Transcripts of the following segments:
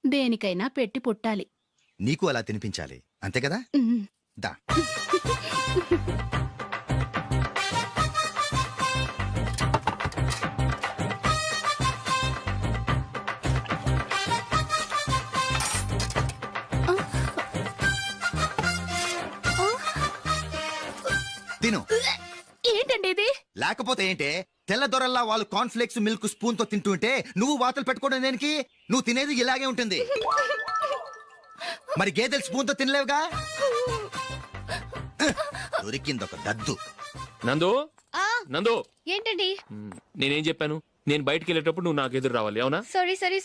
దేనికైనా పెట్టి పుట్టాలి. నీకు అలా తినిపించాలి, అంతే కదా? ఉమ్. దా. తిను. ఏంటండి ఇది? లేకపోతే ఏంటే, తెల్లదొరల్లా వాళ్ళు కార్న్ఫ్లేక్స్ మిల్క్ స్పూన్ తో తింటుంటే నువ్వు వాతలు పెట్టుకోవడం దేనికి? నువ్వు తినేది ఇలాగే ఉంటుంది. మరి గేదెలు స్పూన్ తో తినలేవుగా. దొరికిందొక దద్దు. నందు, నందు, ఏంటండి? నేనేం చెప్పాను? నేను బయటికి వెళ్ళేటప్పుడు నువ్వు నాకు ఎదురు రావాలి, అవునా?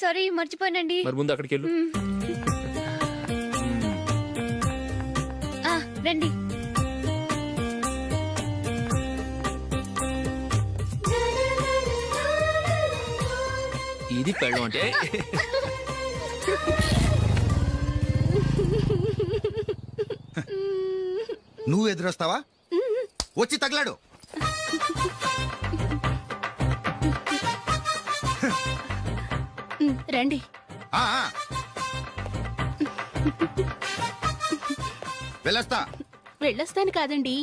సారీ మర్చిపోయానండి. మరి ముందు అక్కడికి వెళ్ళు. రండి. ఇది పెళ్ళం అంటే. నువ్వు ఎదురొస్తావా? వచ్చి తగలాడు. రండి. ఆ, ఆ. వెళ్ళొస్తా. వెళ్ళొస్తాను కాదండి,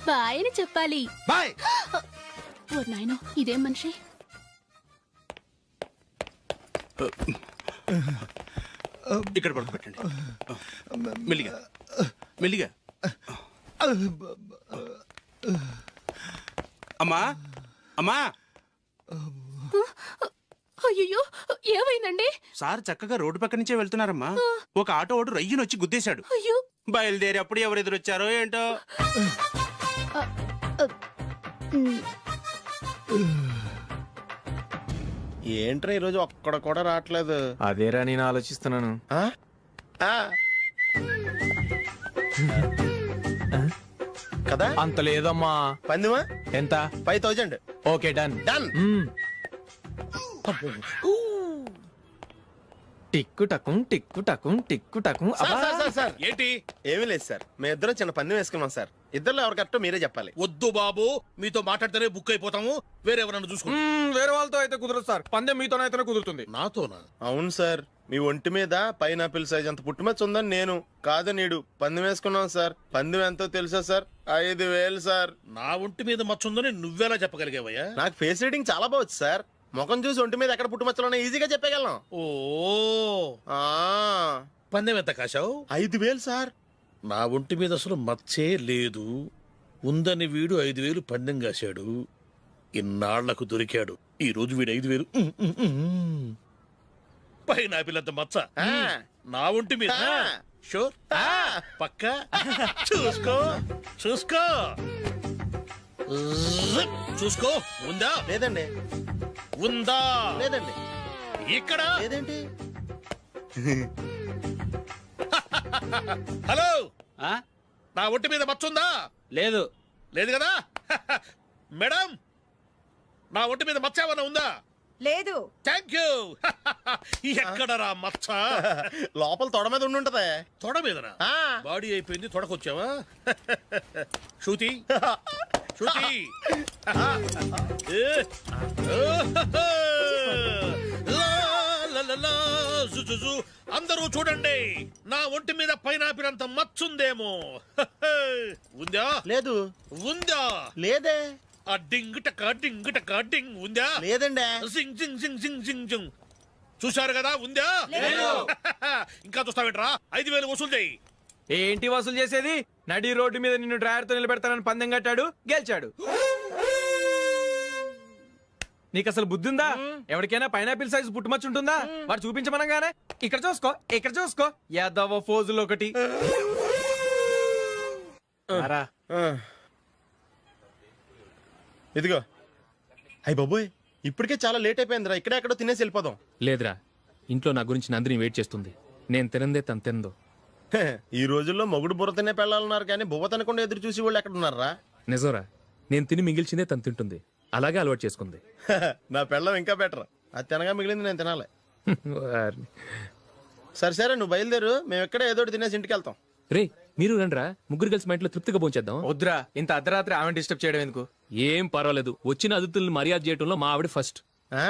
బాయ్ అని చెప్పాలి. బాయ్. ఓ నాయనో, ఇదేం మనిషి? ఇక్కడ పడుకోబెట్టండి. మెల్లిగా మెల్లిగా. అమ్మా అమ్మా, అయ్యో, ఏమైందండి? సార్ చక్కగా రోడ్డు పక్క నుంచే వెళ్తున్నారమ్మా. ఒక ఆటో ఓడు రయ్యను వచ్చి గుద్దేశాడు. అయ్యో. బయలుదేరి అప్పుడు ఎవరు ఎదురొచ్చారో ఏంటో. ఏంట్రా ఈరోజు ఒక్కడ కూడా రావట్లేదు? అదేరా నేను ఆలోచిస్తున్నాను. ఆ? ఆ. కదా అంత లేదమ్మా. పందిమా ఎంత? 5000. Okay, done. డన్. టిక్కు టకుం టిక్కు టకుం టిక్కు టకుం. సార్ ఏంటి? ఏమీ లేదు సార్, మేము ఇద్దరం చిన్న పందెం వేసుకున్నాం సార్. ఇద్దరు ఎవరు కరెక్టో మీరే చెప్పాలి. వద్దు బాబు, మీతో మాట్లాడితేనే బుక్ అయిపోతాము. వేరే ఎవరన్నా చూసుకుంటాం. వేరే వాళ్ళతో అయితే కుదరదు సార్, పందెం మీతోనైతేనే కుదురుతుంది. నాతోనా? అవును సార్, మీ ఒంటి మీద పైనాపిల్ సైజ్ అంత పుట్టుమచ్చ ఉందని నేను కాదు నీడు పందెం వేసుకున్నాం సార్. పందెం ఎంతో తెలుసా సార్? 5000 సార్. నా ఒంటి మీద మచ్చ ఉందని నువ్వెలా చెప్పగలిగావయ్యా? నాకు ఫేస్ రీడింగ్ చాలా బాగుంది సార్. ముఖం చూసి ఒంటి మీద ఎక్కడ పుట్టుమచ్చలో ఈజీగా చెప్పగలను. ఓ, ఆ, పందెం ఎంత కాశావు? 5000 సార్. నా ఒంటి మీద అసలు మచ్చే లేదు. ఉందని వీడు 5000 పందెం కాశాడు. ఇన్నాళ్లకు దొరికాడు. ఈ రోజు వీడు 5000. పైన పిల్లంత మచ్చ ఆ. నా ఒంటి మీద. ఆ. షూర్? ఆ. పక్క చూసుకో చూసుకో చూసుకో. ఉందా? లేదండి. ఉందా? లేదండి. ఇక్కడ లేదేంటి? హలో, ఆ? నా ఒంటి మీద మచ్చ ఉందా? లేదు. లేదు కదా? మేడం, నా ఒంటి మీద మచ్చ ఏమన్నా ఉందా? లేదు. Thank you. ఎక్కడరా మచ్చ? లోపల తొడ మీద ఉండుంటదే. తొడ మీదనా? ఆ. బాడీ అయిపోయింది, తొడకొచ్చావా? శృతి శృతి. అందరూ చూడండి, నా ఒంటి మీద పైనాపిల్ అంత మచ్చుందేమో. ఉందా? లేదు. ఉందా? లేదే. ఆ డింగ్ టక డింగ్ టక డింగ్ ఉందా? లేదండి. జింగ్ జింగ్ జింగ్ జింగ్ జింగ్ జింగ్. చూశారు కదా? ఉందా? ఇంకా చూస్తావేంట్రా? 5000 వసూలు చేయి. ఏంటి వసూలు చేసేది? నడి రోడ్డు మీద నిన్ను డ్రైవర్ తో నిలబెడతానని పందెం కట్టాడు, గెలిచాడు. నీకు అసలు బుద్ధి ఉందా? ఎవరికైనా పైనాపిల్ సైజ్ పుట్టుమచ్చు ఉంటుందా? వాడు చూపించమనగానే ఇక్కడ చూసుకో, ఇక్కడ చూసుకో, యాదవ ఫోజులు ఒకటి. రా. ఇదిగో. అయ్య బాబోయ్, ఇప్పటికే చాలా లేట్ అయిపోయిందిరా. ఇక్కడే ఎక్కడో తినేసి వెళ్ళిపోదాం. లేదురా, ఇంట్లో నా గురించి నందిని వెయిట్ చేస్తుంది. నేను తినందే తను తిందో. ఈ రోజుల్లో మొగుడు బుర్ర తినే పెళ్ళాలన్నారు కానీ బువ్వ తినకుండా ఎదురు చూసి వాళ్ళు ఎక్కడ ఉన్నారా? నిజంరా, నేను తిని మిగిల్చిందే తను తింటుంది. అలాగే అలవాటు చేసుకుంది. నా పెళ్ళం ఇంకా బెటర్. అది తినగా మిగిలింది నేను తినాలి. వారిని. సరే నువ్వు బయలుదేరు, మేము ఎక్కడ ఏదో ఒకటి తినేసి ఇంటికి వెళ్తాం. రే, మీరు రండిరా, ముగ్గురు కలిసి మా ఇంట్లో తృప్తిగా పోంచేద్దాం. వద్దురా, ఇంత అర్ధరాత్రి ఆమె డిస్టర్బ్ చేయడం ఎందుకు? ఏం పర్వాలేదు, వచ్చిన అతిథుల్ని మర్యాద చేయడంలో మా ఆవిడ ఫస్ట్. ఆ?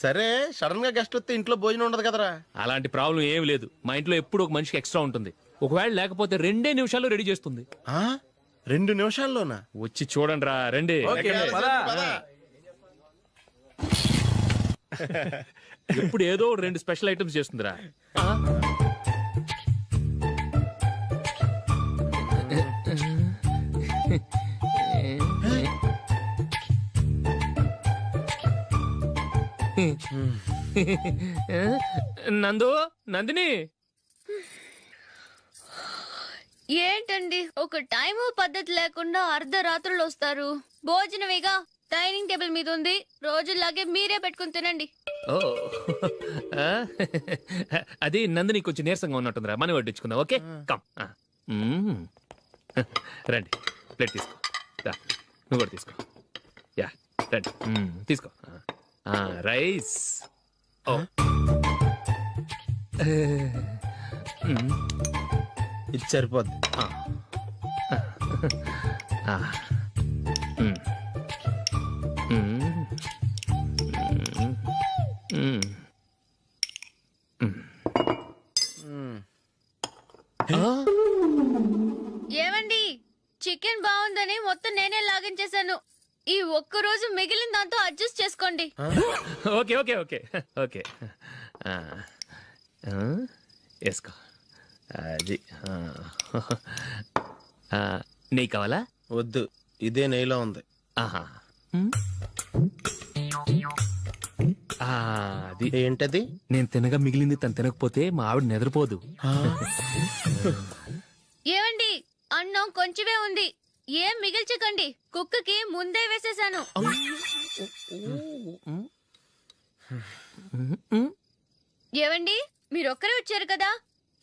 సరే సడన్ గా గెస్ట్ వస్తే ఇంట్లో భోజనం ఉండదు కదరా. అలాంటి ప్రాబ్లం ఏం లేదు. మా ఇంట్లో ఎప్పుడు ఒక మనిషికి ఎక్స్ట్రా ఉంటుంది. ఒకవేళ లేకపోతే 2 నిమిషాల్లో రెడీ చేస్తుంది. 2 నిమిషాల్లోనా? వచ్చి చూడండి రా, రండి. ఓకే, పద. ఎప్పుడు ఏదో 2 స్పెషల్ ఐటమ్స్ చేస్తుందిరా. నందు, నందిని, ఏంటండి ఒక టైము పద్ధతి లేకుండా అర్ధరాత్రులు వస్తారు. భోజనమేగా డైనింగ్ టేబుల్ మీద ఉంది. రోజుల్లాగే మీరే పెట్టుకుని తినండి. ఓ అది నందిని కొంచెం నీరసంగా ఉన్నట్టుందిరా. మనం వడ్డించుకుందాం. Okay, come. రండి, ప్లేట్ తీసుకో. రా, నువ్వు కూడా తీసుకో. యా, రండి, తీసుకో. రైస్. ఓ ఇది సరిపోద్ది. ఏమండి, చికెన్ బాగుందని మొత్తం నేనే లాగించేశాను. ఈ ఒక్క రోజు మిగిలిన దాంతో అడ్జస్ట్ చేసుకోండి. Okay okay okay okay. వేసుకో. అది నెయ్యి కావాలా? వద్దు, ఇదే నెయ్యిలో ఉంది. ఆహా. అది ఏంటది? నేను తినగా మిగిలింది తను తినకపోతే మా ఆవిడ నిద్రపోదు. ఏమండి, అన్నం కొంచెమే ఉంది. ఏం మిగిల్చకండి. కుక్కకి ముందే వేసేసాను. ఏవండి, మీరొక్కరే వచ్చారు కదా,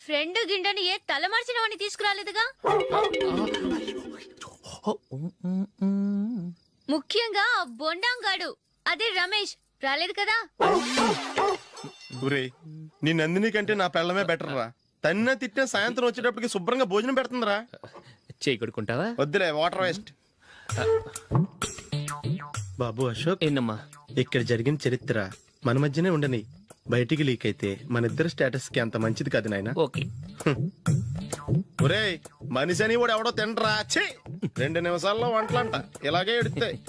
ఫ్రెండ్ గిండెని ఏ తలమార్చిన వాడిని తీసుకురాలేదుగా. ముఖ్యంగా ఆ బొండాంగాడు, అదే రమేష్, రాలేదు కదా. ఊరే, నీ నందిని కంటే నా పెళ్ళమే బెటర్ రా. తన్న తిట్టిన సాయంత్రం వచ్చేటప్పటికి శుభ్రంగా భోజనం పెడుతుందిరా. చేయి కొడుకుంటావా? వద్దులే, వాటర్ వేస్ట్. బాబు అశోక్, ఏంటమ్మా? ఇక్కడ జరిగిన చరిత్ర మన మధ్యనే ఉండని. బయటికి లీక్ అయితే మన ఇద్దరు స్టేటస్ కి అంత మంచిది కాదు నాయన. ఓకే. ఒరే, మనిషి అని కూడా ఎవడో తినరా. 2 నిమిషాల్లో వంటలంట ఇలాగే ఎడుతాయి.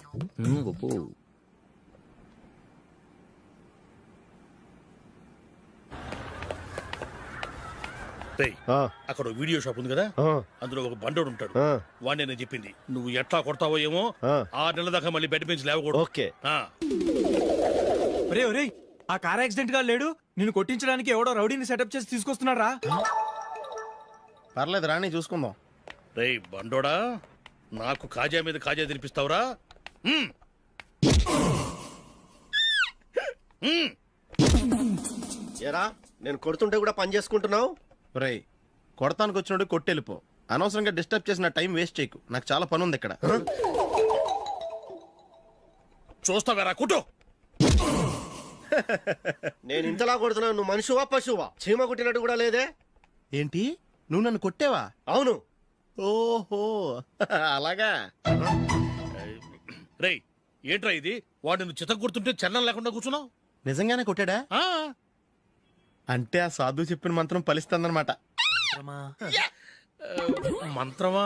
అక్కడ వీడియో షాప్ ఉంది కదా, అందులో ఒక బండోడు ఉంటాడు. వాడిని నేను చెప్పింది నువ్వు ఎట్లా కొడతావో ఏమో. 6 నెలల దాకా మళ్ళీ బెడ్ బెంచ్ లేవకూడదు. ఓకే. ఒరే ఒరే, ఆ కార్ యాక్సిడెంట్ గా లేడు, నిన్ను కొట్టించడానికి ఎవడో రౌడీని సెటప్ చేసి తీసుకొస్తున్నారా? పర్లేదు రాని, చూసుకుందాం. రేయ్ బండోడా, నాకు కాజా మీద కాజా తినిపిస్తావురా? ఏరా, నేను కొడుతుంటే కూడా పని చేసుకుంటున్నావు? ఒరేయ్, కొడతానికి వచ్చినోడు కొట్టెళ్ళిపో. అనవసరంగా డిస్టర్బ్ చేసిన టైం వేస్ట్ చేయకు. నాకు చాలా పని ఉంది ఇక్కడ. చూస్తావేరా కుట్టు. నేను ఇంతలా కొడుతున్నాను, నువ్వు మనిషివా పశువా? చీమ కుట్టినట్టు కూడా లేదే. ఏంటి, నువ్వు నన్ను కొట్టేవా? అవును. ఓహో, అలాగా. రేయ్ ఏంట్రా ఇది? వాడు నువ్వు చిత్త కొడుతుంటే చలనం లేకుండా కూర్చున్నావు. నిజంగానే కొట్టాడా? అంటే ఆ సాధువు చెప్పిన మంత్రం ఫలిస్తుందన్నమాట. మంత్రమా?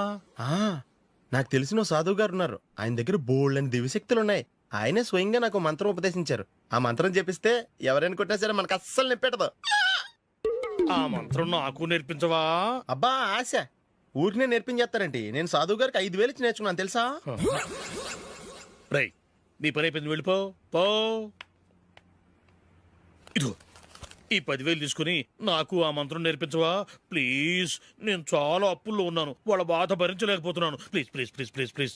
నాకు తెలిసిన సాధువు గారు ఉన్నారు. ఆయన దగ్గర బోల్డని దివ్యశక్తులు ఉన్నాయి. ఆయనే స్వయంగా నాకు మంత్రం ఉపదేశించారు. ఆ మంత్రం చెప్పిస్తే ఎవరైనా కొట్టినా సరే మనకు అస్సలు నిప్పెట్టదు. ఆ మంత్రం నాకు నేర్పించవా? అబ్బా ఆశ, ఊరినే నేర్పించేస్తారండి. నేను సాధువు గారికి 5,000 ఇచ్చి నేర్చుకున్నాను తెలుసా? రేయ్ నీ పని అయిపోయింది, వెళ్ళిపో పో. ఇదిగో ఈ 10,000 తీసుకుని నాకు ఆ మంత్రం నేర్పించవా ప్లీజ్? నేను చాలా అప్పుల్లో ఉన్నాను, వాళ్ళ బాధ భరించలేకపోతున్నాను. Please please please please please.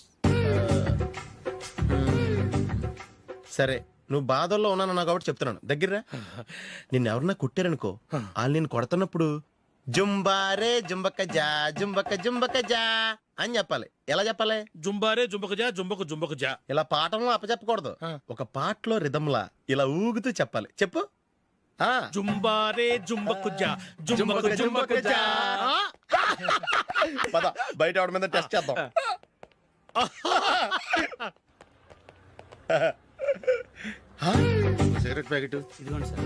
సరే, నువ్వు బాధల్లో ఉన్నాను నాకు కాబట్టి చెప్తున్నాను. దగ్గర నిన్ను ఎవరన్నా కుట్టారనుకో, వాళ్ళు నేను కొడుతున్నప్పుడు జుంబారే జుంబక జా జుంబక జుంబక జా అని చెప్పాలి. ఎలా చెప్పాలి? జుంబారే జుంబక జా జుంబకు జుంబకు జా. ఇలా పాఠంలో అప్పచెప్పకూడదు. ఒక పాటలో రిధంలా ఇలా ఊగుతూ చెప్పాలి. చెప్పు. జుంబారే జుంబకు జా జుంబకు జుంబకు జా. పద బయట ఆవిడ మీద టెస్ట్ చేద్దాం. సిగరెట్ ప్యాకెట్ ఇదిగోండి సార్.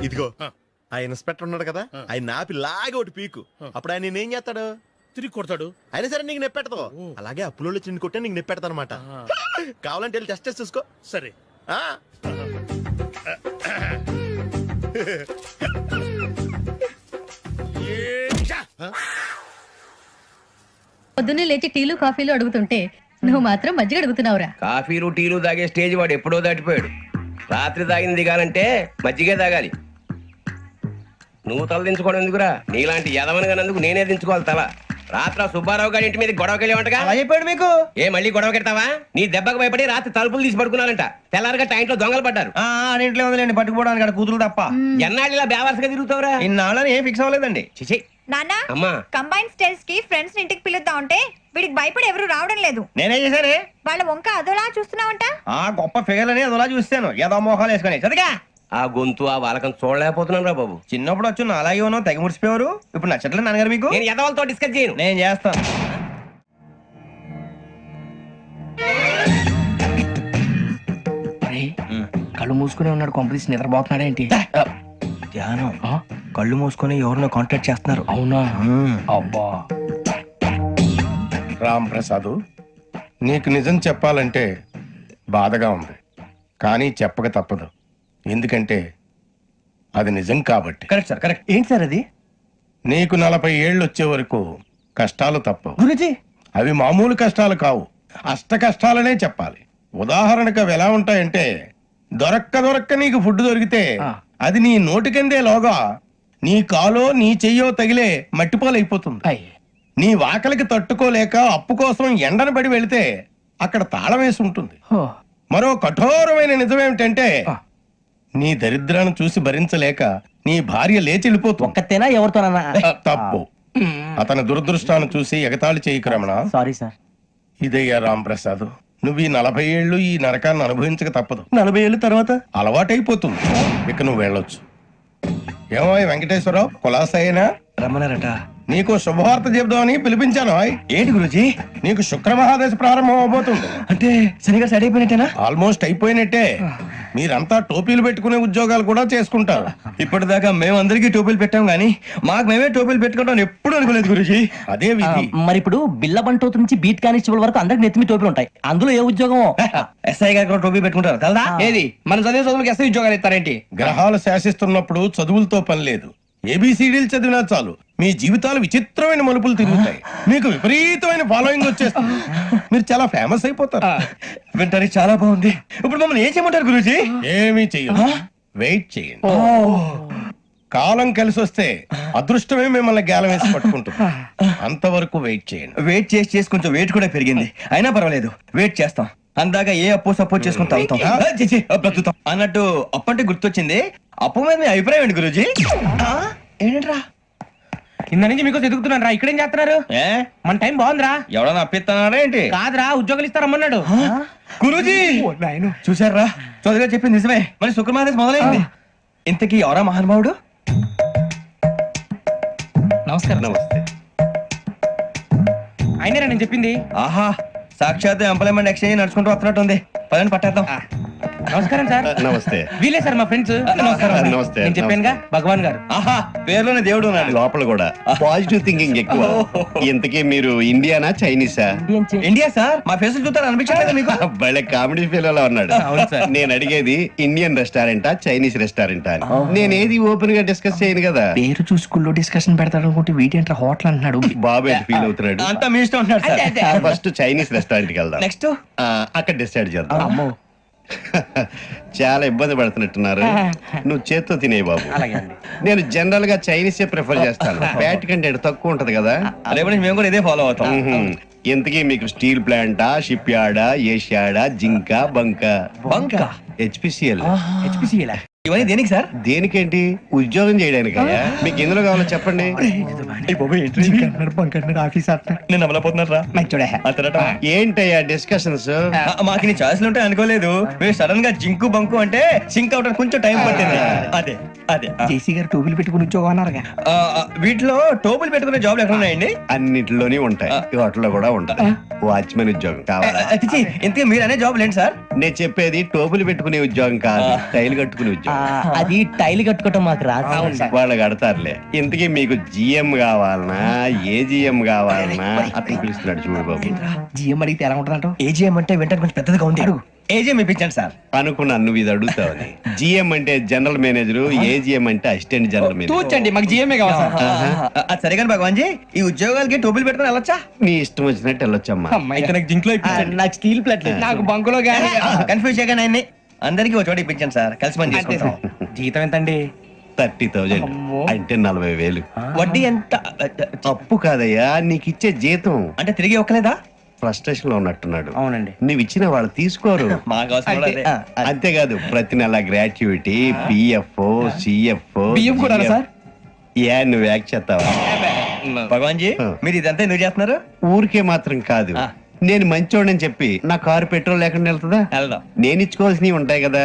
ఇదిగో ఆ ఇన్స్పెక్టర్ ఉన్నాడు కదా ఆయన నాపి లాగే ఒకటి పీకు అప్పుడు ఆయన నేనేం చేస్తాడు తిరిగి కొడతాడు. అయినా సరే నీకు నెప్పెడతావు అలాగే అప్పులో చిన్న కొట్టే నీకు నెప్పెడతా అనమాట కావాలంటే వెళ్ళి టెస్ట్ చేసి చూసుకో సరే. ఆ? పొద్దున్నే లేచి టీలు కాఫీలు అడుగుతుంటే నువ్వు మాత్రం మజ్జిగ అడుగుతున్నావురా. కాఫీలు టీలు తాగే స్టేజ్ వాడు ఎప్పుడో దాటిపోయాడు. రాత్రి తాగింది దిగాలంటే మజ్జిగే తాగాలి. నువ్వు తల దించుకోవడం ఎందుకురా? నీలాంటి యదవనగానందుకు నేనే దించుకోవాలి తల. రాత్ర సుబ్బారావు గారి ఇంటి మీద గొడవకి వెళ్ళేవంటగా. అలా చెప్పాడు మీకు? ఏ మళ్ళీ గొడవ కెడతావా? నీ దెబ్బకు భయపడి రాత్రి తలుపులు తీసి పడుకున్నారంట. తెల్లారగా టైంట్లో దొంగలు పడ్డారు. ఇంట్లో ఉందిలేండి, పట్టుకుపోవడానికి అక్కడ కూతురు తప్ప. ఎన్నాళ్ళు ఇలా బేవర్స్గా తిరుగుతావురా? ఇన్నాళ్ళని ఏం ఫిక్స్ అవ్వలేదండి. చిచి నాన్న అమ్మా, కంబైన్ స్టైల్స్ కి ఫ్రెండ్స్ ఇంటికి పిలుద్దాం అంటే వీడికి భయపడి ఎవరు రావడం లేదు. నేనేం చేశానే? వాళ్ళ వంక అదోలా చూస్తున్నావంట. గొప్ప ఫిగర్ అని అదోలా చూస్తాను, ఏదో మోహాలు వేసుకొని చదిగా. ఆ గొంతు ఆ వాలకం చూడలేకపోతున్నాను రా బాబు. చిన్నప్పుడు వచ్చి నా అలాగే ఉన్నావు, తెగ ముడిచిపోయారు. ఇప్పుడు నచ్చట్లేదు నాన్నగారు మీకు? నేను యదవలతో డిస్కస్ చేయను. నేను చేస్తాను. కళ్ళు మూసుకునే ఉన్నాడు, కొంపదీసి నిద్రపోతున్నాడేంటి? ధ్యానం. కళ్ళు మూసుకొని ఎవరినో కాంటాక్ట్ చేస్తున్నారు. అవునా? అబ్బా, రామ్ ప్రసాద్, నీకు నిజం చెప్పాలంటే బాధగా ఉంది, కానీ చెప్పక తప్పదు. ఎందుకంటే అది నిజం కాబట్టి. Correct sir, correct. ఏంటి సార్ అది? నీకు 40 ఏళ్ళు వచ్చే వరకు కష్టాలు తప్పవు. గురుజీ, అవి మామూలు కష్టాలు కావు, అష్ట కష్టాలనే చెప్పాలి. ఉదాహరణకు అవి ఎలా ఉంటాయంటే, దొరక్క నీకు ఫుడ్ దొరికితే అది నీ నోటికందే లోగా నీ కాలో నీ చెయ్యో తగిలే మట్టిపాలైపోతుంది. నీ వాకలికి తట్టుకోలేక అప్పు కోసం ఎండను పడి వెళితే అక్కడ తాళం వేసి ఉంటుంది. మరో కఠోరమైన నిజమేమిటంటే, నీ దరిద్రాన్ని చూసి భరించలేక నీ భార్య లేచి వెళ్ళిపోతుంది. ఒక్కతేనా ఎవరితోనన్నా? తప్పు. అతని దురదృష్టాన్ని చూసి ఎగతాళి చేయకు రమణ. Sorry sir. ఇదయ్యా రాంప్రసాద్, నువ్వు ఈ 40 ఏళ్ళు ఈ నరకాన్ని అనుభవించక తప్పదు. 40 ఏళ్ళ తర్వాత అలవాటైపోతుంది. ఇక నువ్వు వెళ్ళొచ్చు. ఏమో వెంకటేశ్వరరావు, కులాసైనా రమ్మన్నారట. నీకు శుభవార్త చెబుదామని పిలిపించాను. ఏంటి గురుజీ? నీకు శుక్రమహాదశ ప్రారంభం అవబోతుంది. అంటే శనిగా సెట్ అయిపోయినట్టేనా? ఆల్మోస్ట్ అయిపోయినట్టే. మీరంతా టోపీలు పెట్టుకునే ఉద్యోగాలు కూడా చేసుకుంటారు. ఇప్పటిదాకా మేమందరికీ టోపీలు పెట్టాం గానీ మాకు మేమే టోపీలు పెట్టుకుంటాం ఎప్పుడు అనుకోలేదు గురుజీ. అదే విధి. మరి ఇప్పుడు బిల్ల బంటోతు నుంచి బీట్ కానిస్టేబుల్ వరకు అందరికి నెత్తిమి టోపీలు ఉంటాయి. అందులో ఏ ఉద్యోగం? ఎస్ఐ గారు కూడా టోపీ పెట్టుకుంటారు కదా? ఏది మన చదివే చదువులకు ఎస్ఐ ఉద్యోగాలు ఇస్తారేంటి? గ్రహాలు శాసిస్తున్నప్పుడు చదువులతో పని లేదు. ఏబిసిడీలు చదివినా చాలు మీ జీవితాలు విచిత్రమైన మలుపులు తిరుగుతాయి. మీకు విపరీతమైన ఫాలోయింగ్ వచ్చేస్తుంది. మీరు చాలా ఫేమస్ అయిపోతారు. వింటానికి చాలా బాగుంది. ఇప్పుడు మమ్మల్ని ఏం చేయమంటారు గురూజీ? ఏమీ చెయ్యదు, వెయిట్ చేయండి. కాలం కలిసి వస్తే అదృష్టమే మిమ్మల్ని గేలం వేసి పట్టుకుంటుంది. అంతవరకు వెయిట్ చేయండి. వెయిట్ చేసి కొంచెం వెయిట్ కూడా పెరిగింది. అయినా పర్వాలేదు, వెయిట్ చేస్తాం. అందాక ఏ అప్పు సపోర్ట్ చేసుకుని తాగుతాం, బ్రతుకుతాం అన్నట్టు. అప్పు అంటే గుర్తొచ్చింది, అప్పు మీద మీ అభిప్రాయం ఏంటి గురూజీ? ఏంటరా కింద నుంచి మీకు ఎదుగుతున్నాను రా. ఇక్కడేం చేస్తున్నారు? మన టైం బాగుందిరా. ఎవడన్నా అప్పిస్తున్నారా ఏంటి? కాదురా, ఉద్యోగాలు ఇస్తారమ్మన్నాడు గురూజీ. చూసారా, చౌదరిగా చెప్పింది నిజమే. మరి శుక్రమాదేశ్ మొదలైంది. ఇంతకీ ఎవరా మహానుభావుడు? నమస్కారం. నమస్తే. అయినరా నేను చెప్పింది? ఆహా, సాక్షాత్ ఎంప్లాయ్మెంట్ ఎక్స్చేంజ్ నడుచుకుంటూ వస్తున్నట్టు ఉంది. పదండి పట్టేద్దాం. నమస్కారం సార్. నమస్తే. వీలే సార్ మా ఫ్రెండ్స్. నమస్కారం. నమస్తే. నేను చెప్పానుగా, భగవాన్ గారు. ఆహా, పేర్లోనే దేవుడు ఉన్నాడు. లోపల కూడా పాజిటివ్ థింకింగ్ ఎక్కువ. ఇంతకీ మీరు ఇండియానా చైనీసా? India sir. మా ఫేస్ చూస్తారు అనిపించలేదు మీకు? భలే కామెడీ ఫీల్ అలా ఉన్నాడు. అవును సార్. నేను అడిగేది ఇండియన్ రెస్టారెంటా చైనీస్ రెస్టారెంటా అని. నేనేది ఓపెన్ గా డిస్కస్ చేయను కదా. పేరు చూసుకుల్లో డిస్కషన్ పెడతాడు అనుకుంటే వీటేంట్రా హోటల్ అంటున్నాడు. బాబు ఎట్ ఫీల్ అవుతున్నాడు. అంతా మీ ఇష్టం ఉంటున్నాడు సార్. ఫస్ట్ చైనీస్ రెస్టారెంట్ కి వెళ్దాం. నెక్స్ట్ అక్కడ డిసైడ్ చేద్దాం. అమ్మో, చాలా ఇబ్బంది పడుతున్నట్టున్నారు. నువ్వు చేత్తో తినే బాబు. అలాగే అండి. నేను జనరల్ గా చైనీసే ప్రిఫర్ చేస్తాను. ఫ్యాట్ కంటెంట్ తక్కువ ఉంటది కదా. రేపు నుంచి మేము కూడా ఇదే ఫాలో అవుతాం. ఇంతకీ మీకు స్టీల్ ప్లాంటా, షిప్ యార్డా, ఏషియాడా, జింక, బంక? బంక హెచ్పిసిఎల్. హెచ్పిసిఎలా? ఇవన్నీ దేనికి సార్? దేనికేంటి? ఉద్యోగం చేయడానికి. మీకు ఎందులో కావాలో చెప్పండి. నేను అమలపోతున్నారా? ఏంటయ్యా డిస్కషన్స్? మాకు నీ ఛాయిస్లు ఉంటాయి అనుకోలేదు. మీరు సడన్ గా జింకు బంకు అంటే సింక్ అవడానికి కొంచెం టైం పట్టింది. అదే అదే జేసీ గారు టోపీలు పెట్టుకుని ఉద్యోగం అన్నారుగా. వీటిలో టోపులు పెట్టుకునే జాబ్లు ఎక్కడ ఉన్నాయండి? అన్నిటిలోనే ఉంటాయి, వాటిలో కూడా ఉంటాయి. వాచ్మెన్ ఉద్యోగం కావాలా? ఇంతకీ మీరు అనే జాబ్ ఏంటి సార్? నేను చెప్పేది టోపులు పెట్టుకునే ఉద్యోగం కాదు, టైల్ కట్టుకునే ఉద్యోగం. అది టైల్ కట్టుకోవటం మాకు రాదు. వాళ్ళు కడతారులే. ఇంతకీ మీకు జిఎం కావాలనా, ఏ జిఎం కావాలనా? అతను పిలుస్తున్నాడు చూడు బాబు. జిఎం అడిగితే ఎలా ఉంటుందంట? ఏజీఎం అంటే వెంటనే కొంచెం పెద్దదిగా ఉంది. ఏజీఎం ఇప్పించండి సార్. అనుకున్నాను నువ్వు ఇది అడుగుతావని. జిఎం అంటే జనరల్ మేనేజర్, ఏజిఎం అంటే అసిస్టెంట్ జనరల్ మేనేజర్. తూచండి, మాకు జిఎంఏ కావాలి సార్. అది సరే కానీ భగవాన్ జీ, ఈ ఉద్యోగాలకి టోపులు పెట్టుకుని వెళ్ళొచ్చా? నీ ఇష్టం వచ్చినట్టు వెళ్ళొచ్చమ్మా. నాకు జింక్లో నాకు స్టీల్ ప్లేట్ నాకు బంకులో గానీ కన్ఫ్యూజ్ చేయగానే ఆయన్ని అందరికీ ఒక చోట ఇప్పించండి సార్, కలిసి పని చేసుకుంటాం. జీతం ఎంతండి? 30,000 అంటే 40,000. వడ్డీ ఎంత? అప్పు కాదయ్యా, నీకు ఇచ్చే జీతం. అంటే తిరిగి ఒక్కలేదా? ఫ్రస్ట్రేషన్ లో ఉన్నట్టున్నాడు. అవునండి. నువ్వు ఇచ్చిన వాళ్ళు తీసుకోరు. మాకు అవసరం కూడా అదే. అంతేకాదు ప్రతి నెల గ్రాట్యుటీ, పిఎఫ్, సిఎఫ్. బియ్యం కూడా సార్? ఏ నువ్వు యాక్ చేస్తావా? భగవాన్ జీ, మీరు ఇదంతా ఎందుకు చేస్తున్నారు? ఊరికే మాత్రం కాదు, నేను మంచోడని చెప్పి నా కారు పెట్రోల్ లేకుండా వెళ్తుందా? వెళ్దాం. నేను ఇచ్చుకోవాల్సినవి ఉంటాయి కదా.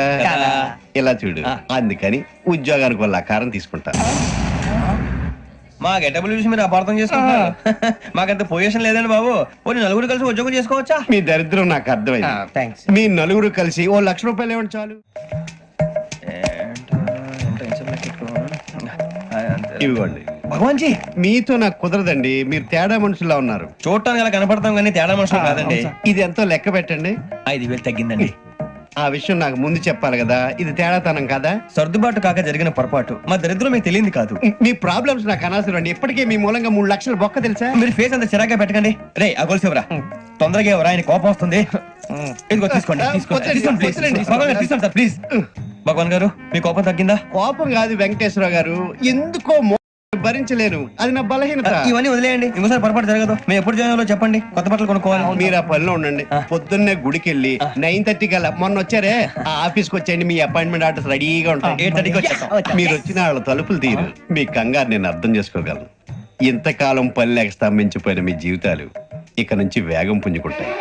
ఇలా చూడు, అందుకని ఉద్యోగానికి వాళ్ళ ఆకారం తీసుకుంటా. మా గెటబుల్ చూసి మీరు అపార్థం చేసుకుంటున్నారు. మాకంత పొజిషన్ లేదండి బాబు. పోనీ నలుగురు కలిసి ఉద్యోగం చేసుకోవచ్చా? మీ దరిద్రం నాకు అర్థమైంది. మీ నలుగురు కలిసి ఓ 1,00,000 రూపాయలు ఇవ్వండి చాలు. ఇవ్వండి. భగవాన్ జీ, మీతో నాకు కుదరదండి, మీరు తేడా మనుషుల్లా ఉన్నారు. చూడటానికి అలా కనపడతాం కానీ తేడా మనుషులు కాదండి. ఇది ఎంతో లెక్క పెట్టండి. 5,000 తగ్గిందండి. ఆ విషయం నాకు ముందు చెప్పాలి కదా, ఇది తేడాతనం కదా. సర్దుబాటు కాక జరిగిన పొరపాటు. మా దరిద్రం మీకు తెలియదు కాదు. మీ ప్రాబ్లమ్స్ నాకు అనవసరం అండి. ఇప్పటికే మీ మూలంగా 3,00,000 బొక్క తెలుసా? మీరు ఫేస్ అంత చిరాగ్గా పెట్టకండి. రే ఆ గొలుసేవరా, తొందరగా ఎవరా, ఆయన కోపం వస్తుంది. ఇదిగో తీసుకోండి, తీసుకోండి సార్ ప్లీజ్. భగవాన్ గారు, మీ కోపం తగ్గిందా? కోపం కాదు వెంకటేశ్వర గారు, ఎందుకో భరించలేను, అది నా బలహీనత. ఇవన్నీ వదిలేయండి, ఇంకోసారి పొరపాటు జరగదు. మేము ఎప్పుడు జాయిన్ చెప్పండి, కొత్త బట్టలు కొనుక్కోవాలి. మీరు ఆ పనిలో ఉండండి. పొద్దున్నే గుడికి వెళ్ళి 9:30 కల్లా, మొన్న వచ్చారే ఆ ఆఫీస్కి వచ్చేయండి. మీ అపాయింట్మెంట్ ఆర్డర్స్ రెడీగా ఉంటాయి. 8:30కి వచ్చేస్తాం. మీరు వచ్చిన వాళ్ళ తలుపులు తీరు. మీ కంగారు నేను అర్థం చేసుకోగలను. ఇంతకాలం పని లేక స్తంభించిపోయిన మీ జీవితాలు ఇక నుంచి వేగం పుంజుకుంటాయి.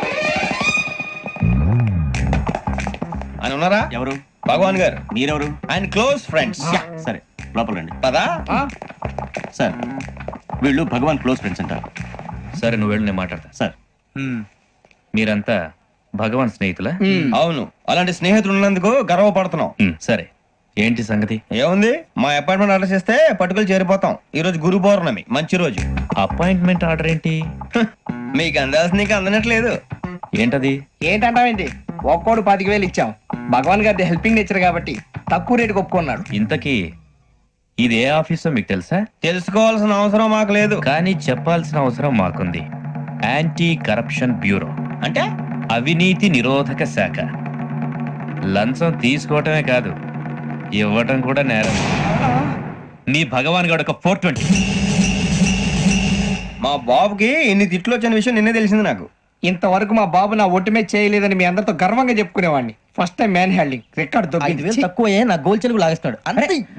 ఆయన ఉన్నారా? ఎవరు? భగవాన్ గారు. మీరెవరు? ఆయన క్లోజ్ ఫ్రెండ్స్. సరే లోపల రండి. పదా సార్, వీళ్ళు భగవాన్ క్లోజ్ ఫ్రెండ్స్ అంటారు. సరే నువ్వు వెళ్ళు, నేను మాట్లాడతా. సార్, మీరంతా భగవాన్ స్నేహితులా? అవును, అలాంటి స్నేహితులు ఉన్నందుకు గర్వపడుతున్నాం. సరే, ఏంటి సంగతి? ఏముంది, మా అపాయింట్మెంట్ ఆర్డర్ చేస్తే పట్టుకులు చేరిపోతాం. ఈ రోజు గురు పౌర్ణమి, మంచి రోజు. అపాయింట్మెంట్ ఆర్డర్ ఏంటి? మీకు అందాల్సిన నీకు అందనట్లేదు. ఏంటది? ఏంటంటావేంటి? ఒక్కోడు 25,000 ఇచ్చాం. భగవాన్ గారి హెల్పింగ్ నేచర్ కాబట్టి తక్కువ రేటుకి ఒప్పుకున్నాడు. ఇంతకీ ఇది ఏ ఆఫీసో మీకు తెలుసా? తెలుసుకోవాల్సిన అవసరం మాకు లేదు, కానీ చెప్పాల్సిన అవసరం మాకుంది. యాంటీ కరప్షన్ బ్యూరో, అంటే అవినీతి నిరోధక శాఖ. లంచం తీసుకోవటమే కాదు, ఇవ్వటం కూడా నేరం. మీ భగవాన్ గారు ఒక 420. మా బాబుకి ఇన్ని తిట్లు వచ్చిన విషయం నిన్నే తెలిసింది నాకు. ఇంతవరకు మా బాబు నా ఒట్టుమే చేయలేదని మీ అందరితో గర్వంగా చెప్పుకునేవాడిని. First time man handing record తక్కువ. నా గోల్ చెలుగు లాగేస్తాడు.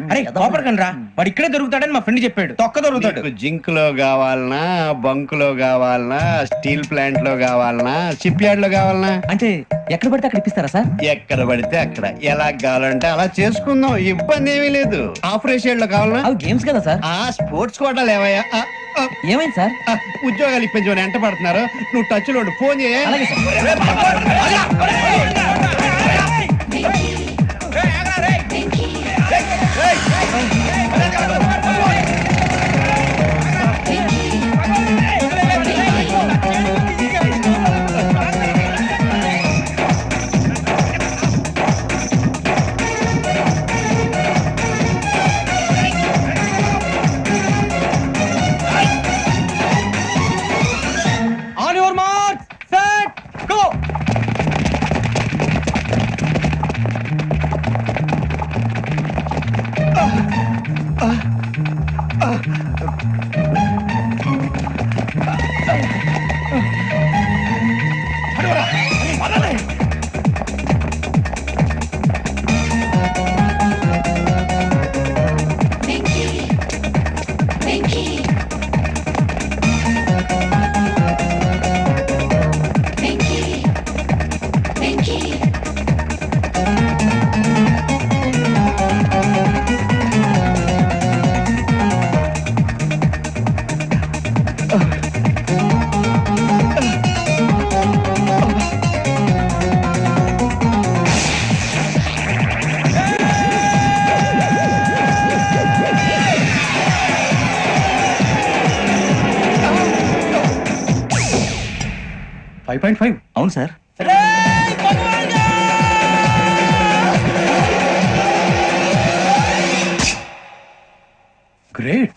అరే కోపడకండి రా, వాడు ఇక్కడే దొరుకుతాడని మా ఫ్రెండ్ చెప్పాడు. తొక్క దొరుకుతాడు. జింక్ లో కావాలనా, బంక్ లో కావాలనా, స్టీల్ ప్లాంట్ లో కావాలనా, షిప్ యార్డ్ లో కావాలనా? అంటే ఎక్కడ పడితే అక్కడ ఇప్పిస్తారా సార్? ఎక్కడ పడితే అక్కడ, ఎలా కావాలంటే అలా చేసుకుందాం, ఇబ్బంది ఏమీ లేదు. ఆపరేషన్ లో కావాలనా? అవి గేమ్స్ కదా సార్. ఆ స్పోర్ట్స్ కోటా లేవయ్యా. ఏమైంది సార్? ఉద్యోగాలు ఇప్పించమని ఎంట పడుతున్నారు. నువ్వు టచ్ లో ఫోన్ చేయ. 5.5 అవును సార్. గ్రేట్.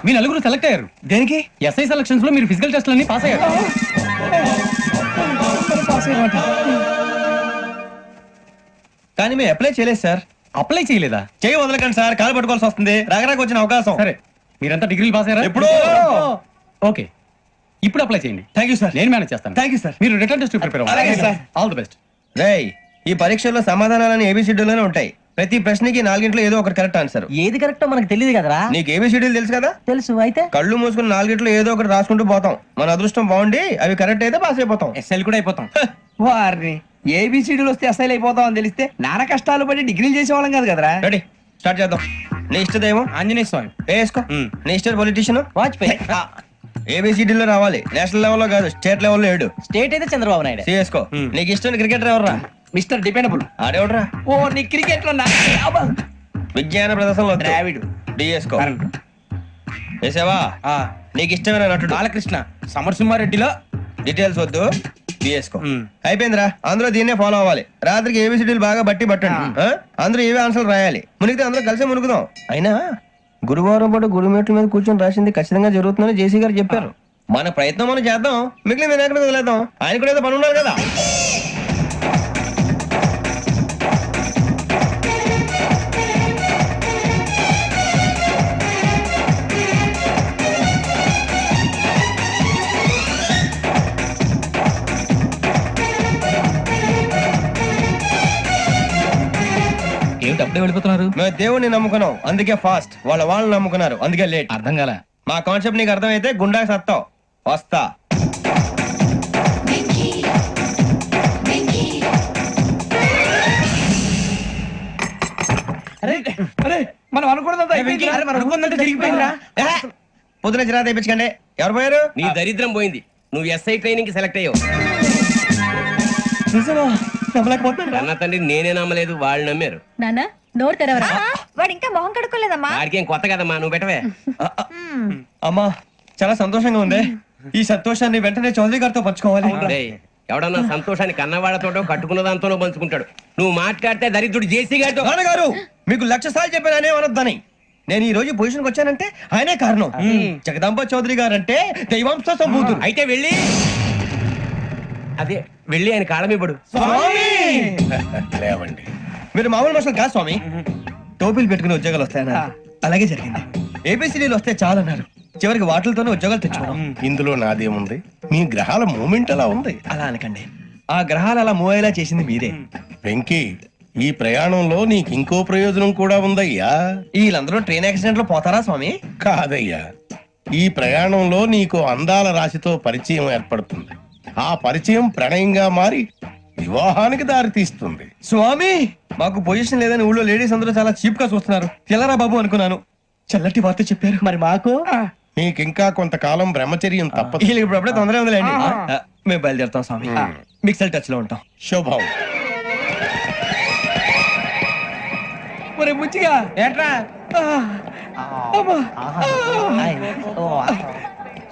మీ నలుగురు సెలెక్ట్ అయ్యారు. దేనికి? ఎస్ఐ సెలక్షన్స్ లో మీరు ఫిజికల్ టెస్ట్ అన్ని పాస్ అయ్యారు. కానీ మేము అప్లై చేయలేదు సార్. అప్లై చేయలేదా? చేయి వదలకండి సార్, కాలు పట్టుకోవాల్సి వస్తుంది. రాగరాకు వచ్చిన అవకాశం. సరే, మీరంతా డిగ్రీలు పాస్ అయ్యారా? ఎప్పుడో. ఓకే, ఇప్పుడు అప్లై చేయండి. థ్యాంక్ యూ సార్, నేను మేనేజ్ చేస్తాను. Thank you sir. మీరు రిటర్న్ టెస్ట్ ప్రిపేర్ అవ్వాలి. All the best. రేయ్, ఈ పరీక్షల్లో సమాధానాలని ఏబిసిడ్యూల్లోనే ఉంటాయి. ప్రతి ప్రశ్నకి 4 ఏదో ఒకటి కరెక్ట్ ఆన్సర్. ఏది కరెక్టో మనకు తెలియదు కదరా. నీకు ఏబిసిడ్యూల్ తెలుసు కదా? తెలుసు. అయితే కళ్ళు మూసుకుని 4 ఏదో ఒకటి రాసుకుంటూ పోతాం. మన అదృష్టం బాగుండి అవి కరెక్ట్ అయితే పాస్ అయిపోతాం. ఎస్ఎల్ కూడా అయిపోతాం. వారిని ఏబిసిడీలు వస్తే ఎస్ఐలు అయిపోతాం అని తెలిస్తే నానా కష్టాలు పడి డిగ్రీలు చేసేవాళ్ళం కాదు కదరా. రెడీ, స్టార్ట్ చేద్దాం. నీ ఇష్టదేమో ఆంజనేయ స్వామి. వేసుకో. నీ ఇష్ట పొలిటీషియన్ వాజ్పేయి. ఏబిసిడీలో రావాలి. నేషనల్ లెవెల్లో కాదు, స్టేట్ లెవెల్లో 7. స్టేట్ అయితే చంద్రబాబు నాయుడు. చేసుకో. నీకు ఇష్టం క్రికెటర్ ఎవర్రా? Mister dependable. ఆడేవడరా? ఓ, నీ క్రికెట్ లో విజ్ఞాన ప్రదర్శనలో ద్రావిడు. డిఎస్కో. వేసావా? నీకు ఇష్టమైన నటుడు? బాలకృష్ణ. సమరసింహారెడ్డిలో డీటెయిల్స్ వద్దు, బిఎస్కో. అయిపోయిందిరా. అందులో దీన్నే ఫాలో అవ్వాలి. రాత్రికి ఏబిసిడీలు బాగా బట్టి పట్టండి. అందరూ ఏవే ఆన్సర్లు రాయాలి. మునిగితే అందరూ కలిసి మునుగుదాం. అయినా గురువారం పాటు గురుమేట్ల మీద కూర్చొని రాసింది ఖచ్చితంగా జరుగుతుందని జేసీ గారు చెప్పారు. మన ప్రయత్నం మనం చేద్దాం, మిగిలిన వినాయకుడు వదిలేద్దాం. ఆయన కూడా ఏదో పని ఉన్నారు కదా. అప్పుడే వెళ్ళిపోతున్నారు. మేము దేవుడిని నమ్ముకున్నాం, అందుకే ఫాస్ట్. వాళ్ళని నమ్ముకున్నారు, అందుకే లేట్. అర్థం కాల. మా కాన్సెప్ట్ నీకు అర్థమైతే గుండా సత్తావు. వస్తా. మనం పొద్దున చిరా తెప్పించకండి. ఎవరు పోయారు? నీ దరిద్రం పోయింది. నువ్వు ఎస్ఐ ట్రైనింగ్ కి సెలెక్ట్ అయ్యావు. అన్న తండ్రి నేనే నమ్మలేదు, వాళ్ళు నమ్మారు. నాన్న నోరు తెరవరా. వాడు ఇంకా మొహం కడుక్కోలేదమ్మా. వాడికి ఏం కొత్త కదమ్మా, నువ్వు పెట్టవే. అమ్మా, చాలా సంతోషంగా ఉంది. ఈ సంతోషాన్ని వెంటనే చౌదరి గారితో పంచుకోవాలి. ఎవడన్నా సంతోషాన్ని కన్నవాళ్లతోటో కట్టుకున్న దాంతోనో పంచుకుంటాడు. నువ్వు మాట్లాడితే దరిద్రుడు జేసీ గారితో. నాన్నగారు, మీకు 1,00,000 సార్లు చెప్పాననే అనొద్దని. నేను ఈ రోజు పొజిషన్కి వచ్చానంటే ఆయనే కారణం. జగదాంబ చౌదరి గారు అంటే దైవాంశ సంభూతుడు. అయితే వెళ్ళి అదే వెళ్ళి ఆయన కాళ్ళమివ్వడు. లేవండి. మీరు మామూలు మనుషులు కాదు స్వామి. టోపీలు పెట్టుకుని ఉద్యోగాలు వస్తాయన్నారు, అలాగే జరిగింది. ఏబిసిడీలు వస్తే చాలన్నారు, చివరికి వాటిలతోనే ఉద్యోగాలు తెచ్చుకున్నాం. ఇందులో నాదేముంది? మీ గ్రహాల మూమెంట్ అలా ఉంది. అలా అనకండి, ఆ గ్రహాలు అలా మూవ్ అయ్యేలా చేసింది మీరే. వెంకీ, ఈ ప్రయాణంలో నీకు ఇంకో ప్రయోజనం కూడా ఉందయ్యా. వీళ్ళందరూ ట్రైన్ యాక్సిడెంట్ లో పోతారా స్వామి? కాదయ్యా, ఈ ప్రయాణంలో నీకు అందాల రాశితో పరిచయం ఏర్పడుతుంది. ఆ పరిచయం ప్రణయంగా మారి వివాహానికి దారి తీస్తుంది. స్వామి, మాకు పొజిషన్ లేదని ఊళ్ళో లేడీస్ అందరూ చాలా చీప్ గా చూస్తున్నారు. తెల్లరా బాబు అనుకున్నాను, చల్లటి వార్త చెప్పారు. మరి మాకు నీకింకా కొంతకాలం బ్రహ్మచర్యం తప్పదు. ఇప్పుడు అప్పుడే తొందరగా ఉందిలేండి. మేము బయలుదేరుతాం స్వామి, మిక్సెల్ టచ్ లో ఉంటాం. శుభం. ముచ్చిగా ఏట్రా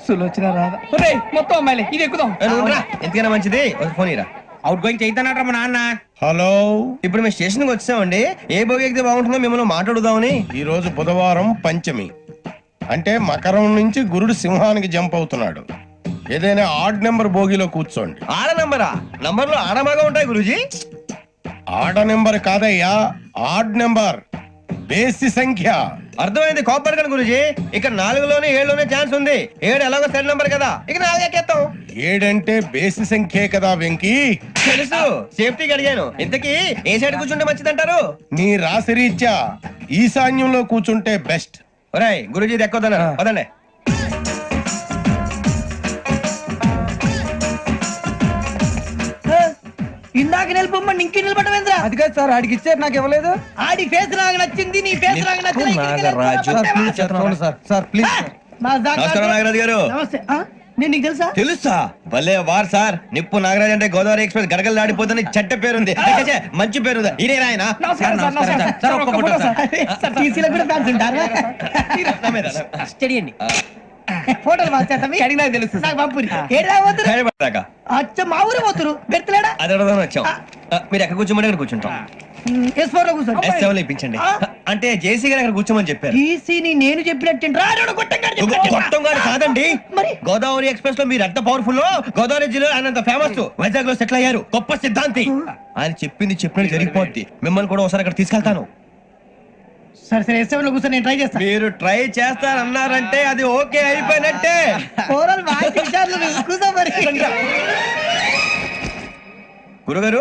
సులోచన రాదా? మొత్తం అమ్మాయిలే, ఇది ఎక్కుదాం. ఎందుకైనా మంచిది ఫోన్ ఇరా. అవుట్ గోయింగ్ చేద్దానట్రా మా నాన్న. హలో, ఇప్పుడు మేము స్టేషన్ కి వచ్చామండి. ఏ బోగి ఎక్కితే బాగుంటుందో మిమ్మల్ని మాట్లాడుదామని. ఈ రోజు బుధవారం పంచమి, అంటే మకరం నుంచి గురుడు సింహానికి జంప్ అవుతున్నాడు. ఏదైనా ఆడ్ నెంబర్ బోగిలో కూర్చోండి. ఆడ నంబరా? నంబర్లు ఆడమాగా ఉంటాయి గురూజీ. ఆడ నెంబర్ కాదయ్యా, ఆడ్ నెంబర్, బేసి సంఖ్య. అర్థమైంది, కోపడకండి గురూజీ. ఇక్కడ 4లోనే 7లోనే ఛాన్స్ ఉంది. 7 ఎలాగో సెడ్ నంబర్ కదా, ఇక 4 ఎక్కేస్తాం. 7 అంటే బేసి సంఖ్యే కదా వెంకీ. తెలుసు, సేఫ్టీకి అడిగాను. ఇంతకీ ఏ సైడ్ కూర్చుంటే మంచిదంటారు? నీ రాశి రీత్యా ఈశాన్యంలో కూర్చుంటే బెస్ట్. ఒరేయ్ గురూజీ దెక్కొద్దన్నారు, పదండి. ఇందాక నిలబొమ్మని ఇంకే నిలబడమేంద్రా? అది కాదు సార్, ఆడికి ఇచ్చారు, నాకు ఇవ్వలేదు. ఆడి ఫేస్ నాకు నచ్చింది, నీ ఫేస్ నాకు నచ్చింది. నాగరాజు. Sir please. నమస్కారం నాగరాజు గారు. నమస్తే. నేను నీకు తెలుసా? తెలుసా? భలే వార్ సార్. నిప్పు నాగరాజ్ అంటే గోదావరి ఎక్స్ప్రెస్ గడగలు దాడిపోతుంది చెడ్డ పేరుంది. ఛే, మంచి పేరు. ఇదే ఆయన నమస్కారం సార్, నమస్కారం సార్. ఒక్క ఫోటో సార్. టీసీలో కూడా ఫ్యాన్స్ ఉంటారా? స్టడీ అండి. ఫోటోలు మార్చేస్తాం. అడిగి నాకు తెలుసు. నాకు పంపురి. ఏడా పోతురు? అచ్చ మా ఊరు పోతురు. బెర్తలేడా? అది వచ్చాం. మీరు ఎక్కడ కూర్చోమని అక్కడ కూర్చుంటాం. S4 లో కూర్చోండి. S7 ఇప్పించండి. అంటే జేసీ గారు అక్కడ కూర్చోమని చెప్పారు. టీసీని నేను చెప్పినట్టు గొట్టంగాడు కాదండి. గోదావరి ఎక్స్ప్రెస్ లో మీరు ఎంత పవర్ఫుల్, గోదావరి జిల్లా ఆయన ఫేమస్, వైజాగ్ లో సెటిల్ అయ్యారు, గొప్ప సిద్ధాంతి. ఆయన చెప్పింది చెప్పినట్టు జరిగిపోద్ది. మిమ్మల్ని కూడా ఒకసారి అక్కడ తీసుకెళ్తాను. సరే సరే S7 లో కూర్చొని నేను ట్రై చేస్తాను. మీరు ట్రై చేస్తారన్నారంటే అది ఓకే అయిపోయినట్టే. గురుగారు,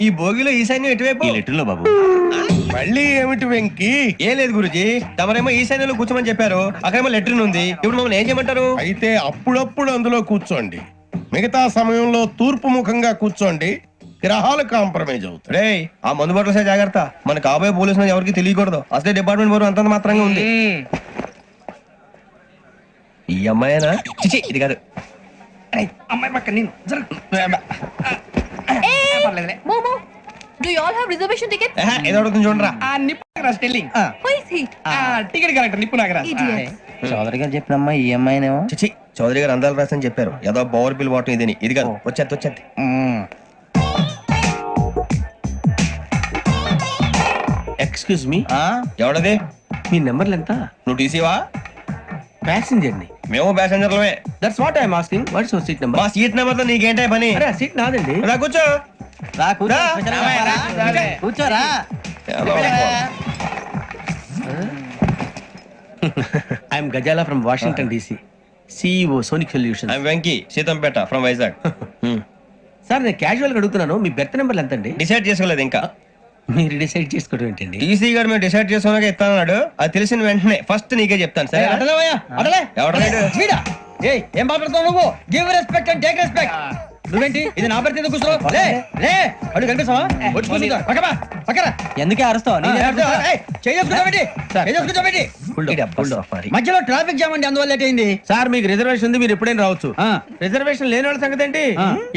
ఈ భోగిలో ఈశాన్యం ఎటువైపు? లెటర్లో బాబు. మళ్ళీ ఏమిటి వెంకీ? ఏం లేదు గురుజీ, తమరేమో ఈశాన్యంలో కూర్చోమని చెప్పారు, అక్కడేమో లెటర్ ఉంది. ఇప్పుడు మమ్మల్ని ఏం చేయమంటారు? అయితే అప్పుడప్పుడు అందులో కూర్చోండి, మిగతా సమయంలో తూర్పు ముఖంగా కూర్చోండి. గ్రహాలు కాంప్రమైజ్ అవుతాయి. రే, ఆ మందు బట్టలసే జాగ్రత్త. మన కాబోయే పోలీసులు ఎవరికి తెలియకూడదు. అసలే డిపార్ట్మెంట్ బోరు అంతంత మాత్రంగా ఉంది. ఈ అమ్మాయినా? చిచి, ఇది కాదు. అమ్మాయి పక్క నేను Do you all have reservation tickets? ఏదో అడుగుతుంది చూడరా. నిప్పు Nagaraj telling. Who is he? Ticket correct. నిప్పు నాగరాజ్. చౌదరి గారు చెప్పినమ్మా ఈ అమ్మాయినేమో. చిచి, చౌదరి గారు అందాలు రాసని చెప్పారు. ఏదో బోర్ బిల్ వాటం ఇదని. ఇది కాదు. వచ్చేది. Excuse me, ఎవడది? మీ నెంబర్లు ఎంత? నువ్వు టీసీవా? ప్యాసింజర్ ని. మేము ప్యాసెంజర్లమే. That's what I'm asking. What's your seat number? మా సీట్ నెంబర్ తో నీకేంటే పని? అరే, సీట్ నాదండి. రా కూర్చో. కూర్చోరా. I'm Ghazala from Washington DC, CEO Sonic solution. I'm Venky, Seethampeta from Vizag. Sir, నేను క్యాజువల్ గా అడుగుతున్నాను, మీ బెర్త్ నెంబర్లు ఎంత అండి? డిసైడ్ చేసుకోలేదు ఇంకా. మీరు డిసైడ్ చేసుకోవడం ఏంటండి? టీసీ గారు మేము డిసైడ్ చేసుకున్నాక ఇస్తానన్నాడు. అది తెలిసిన వెంటనే ఫస్ట్ నీకే చెప్తాను. సరే? ఏం మాట్లాడుతావు నువ్వు? Give respect and take respect. నువ్వేంటి ఇది నా పరిస్థితి? ఎందుకు కూర్చో? లే అడుగు కనిపిస్తావా? వచ్చి కూర్చుంటా. పక్కరా. ఎందుకే అరుస్తావు? మధ్యలో ట్రాఫిక్ జామ్ అండి, అందువల్ల లేట్ అయింది. సార్, మీకు రిజర్వేషన్ ఉంది, మీరు ఎప్పుడైనా రావచ్చు. రిజర్వేషన్ లేని వాళ్ళ సంగతి ఏంటి?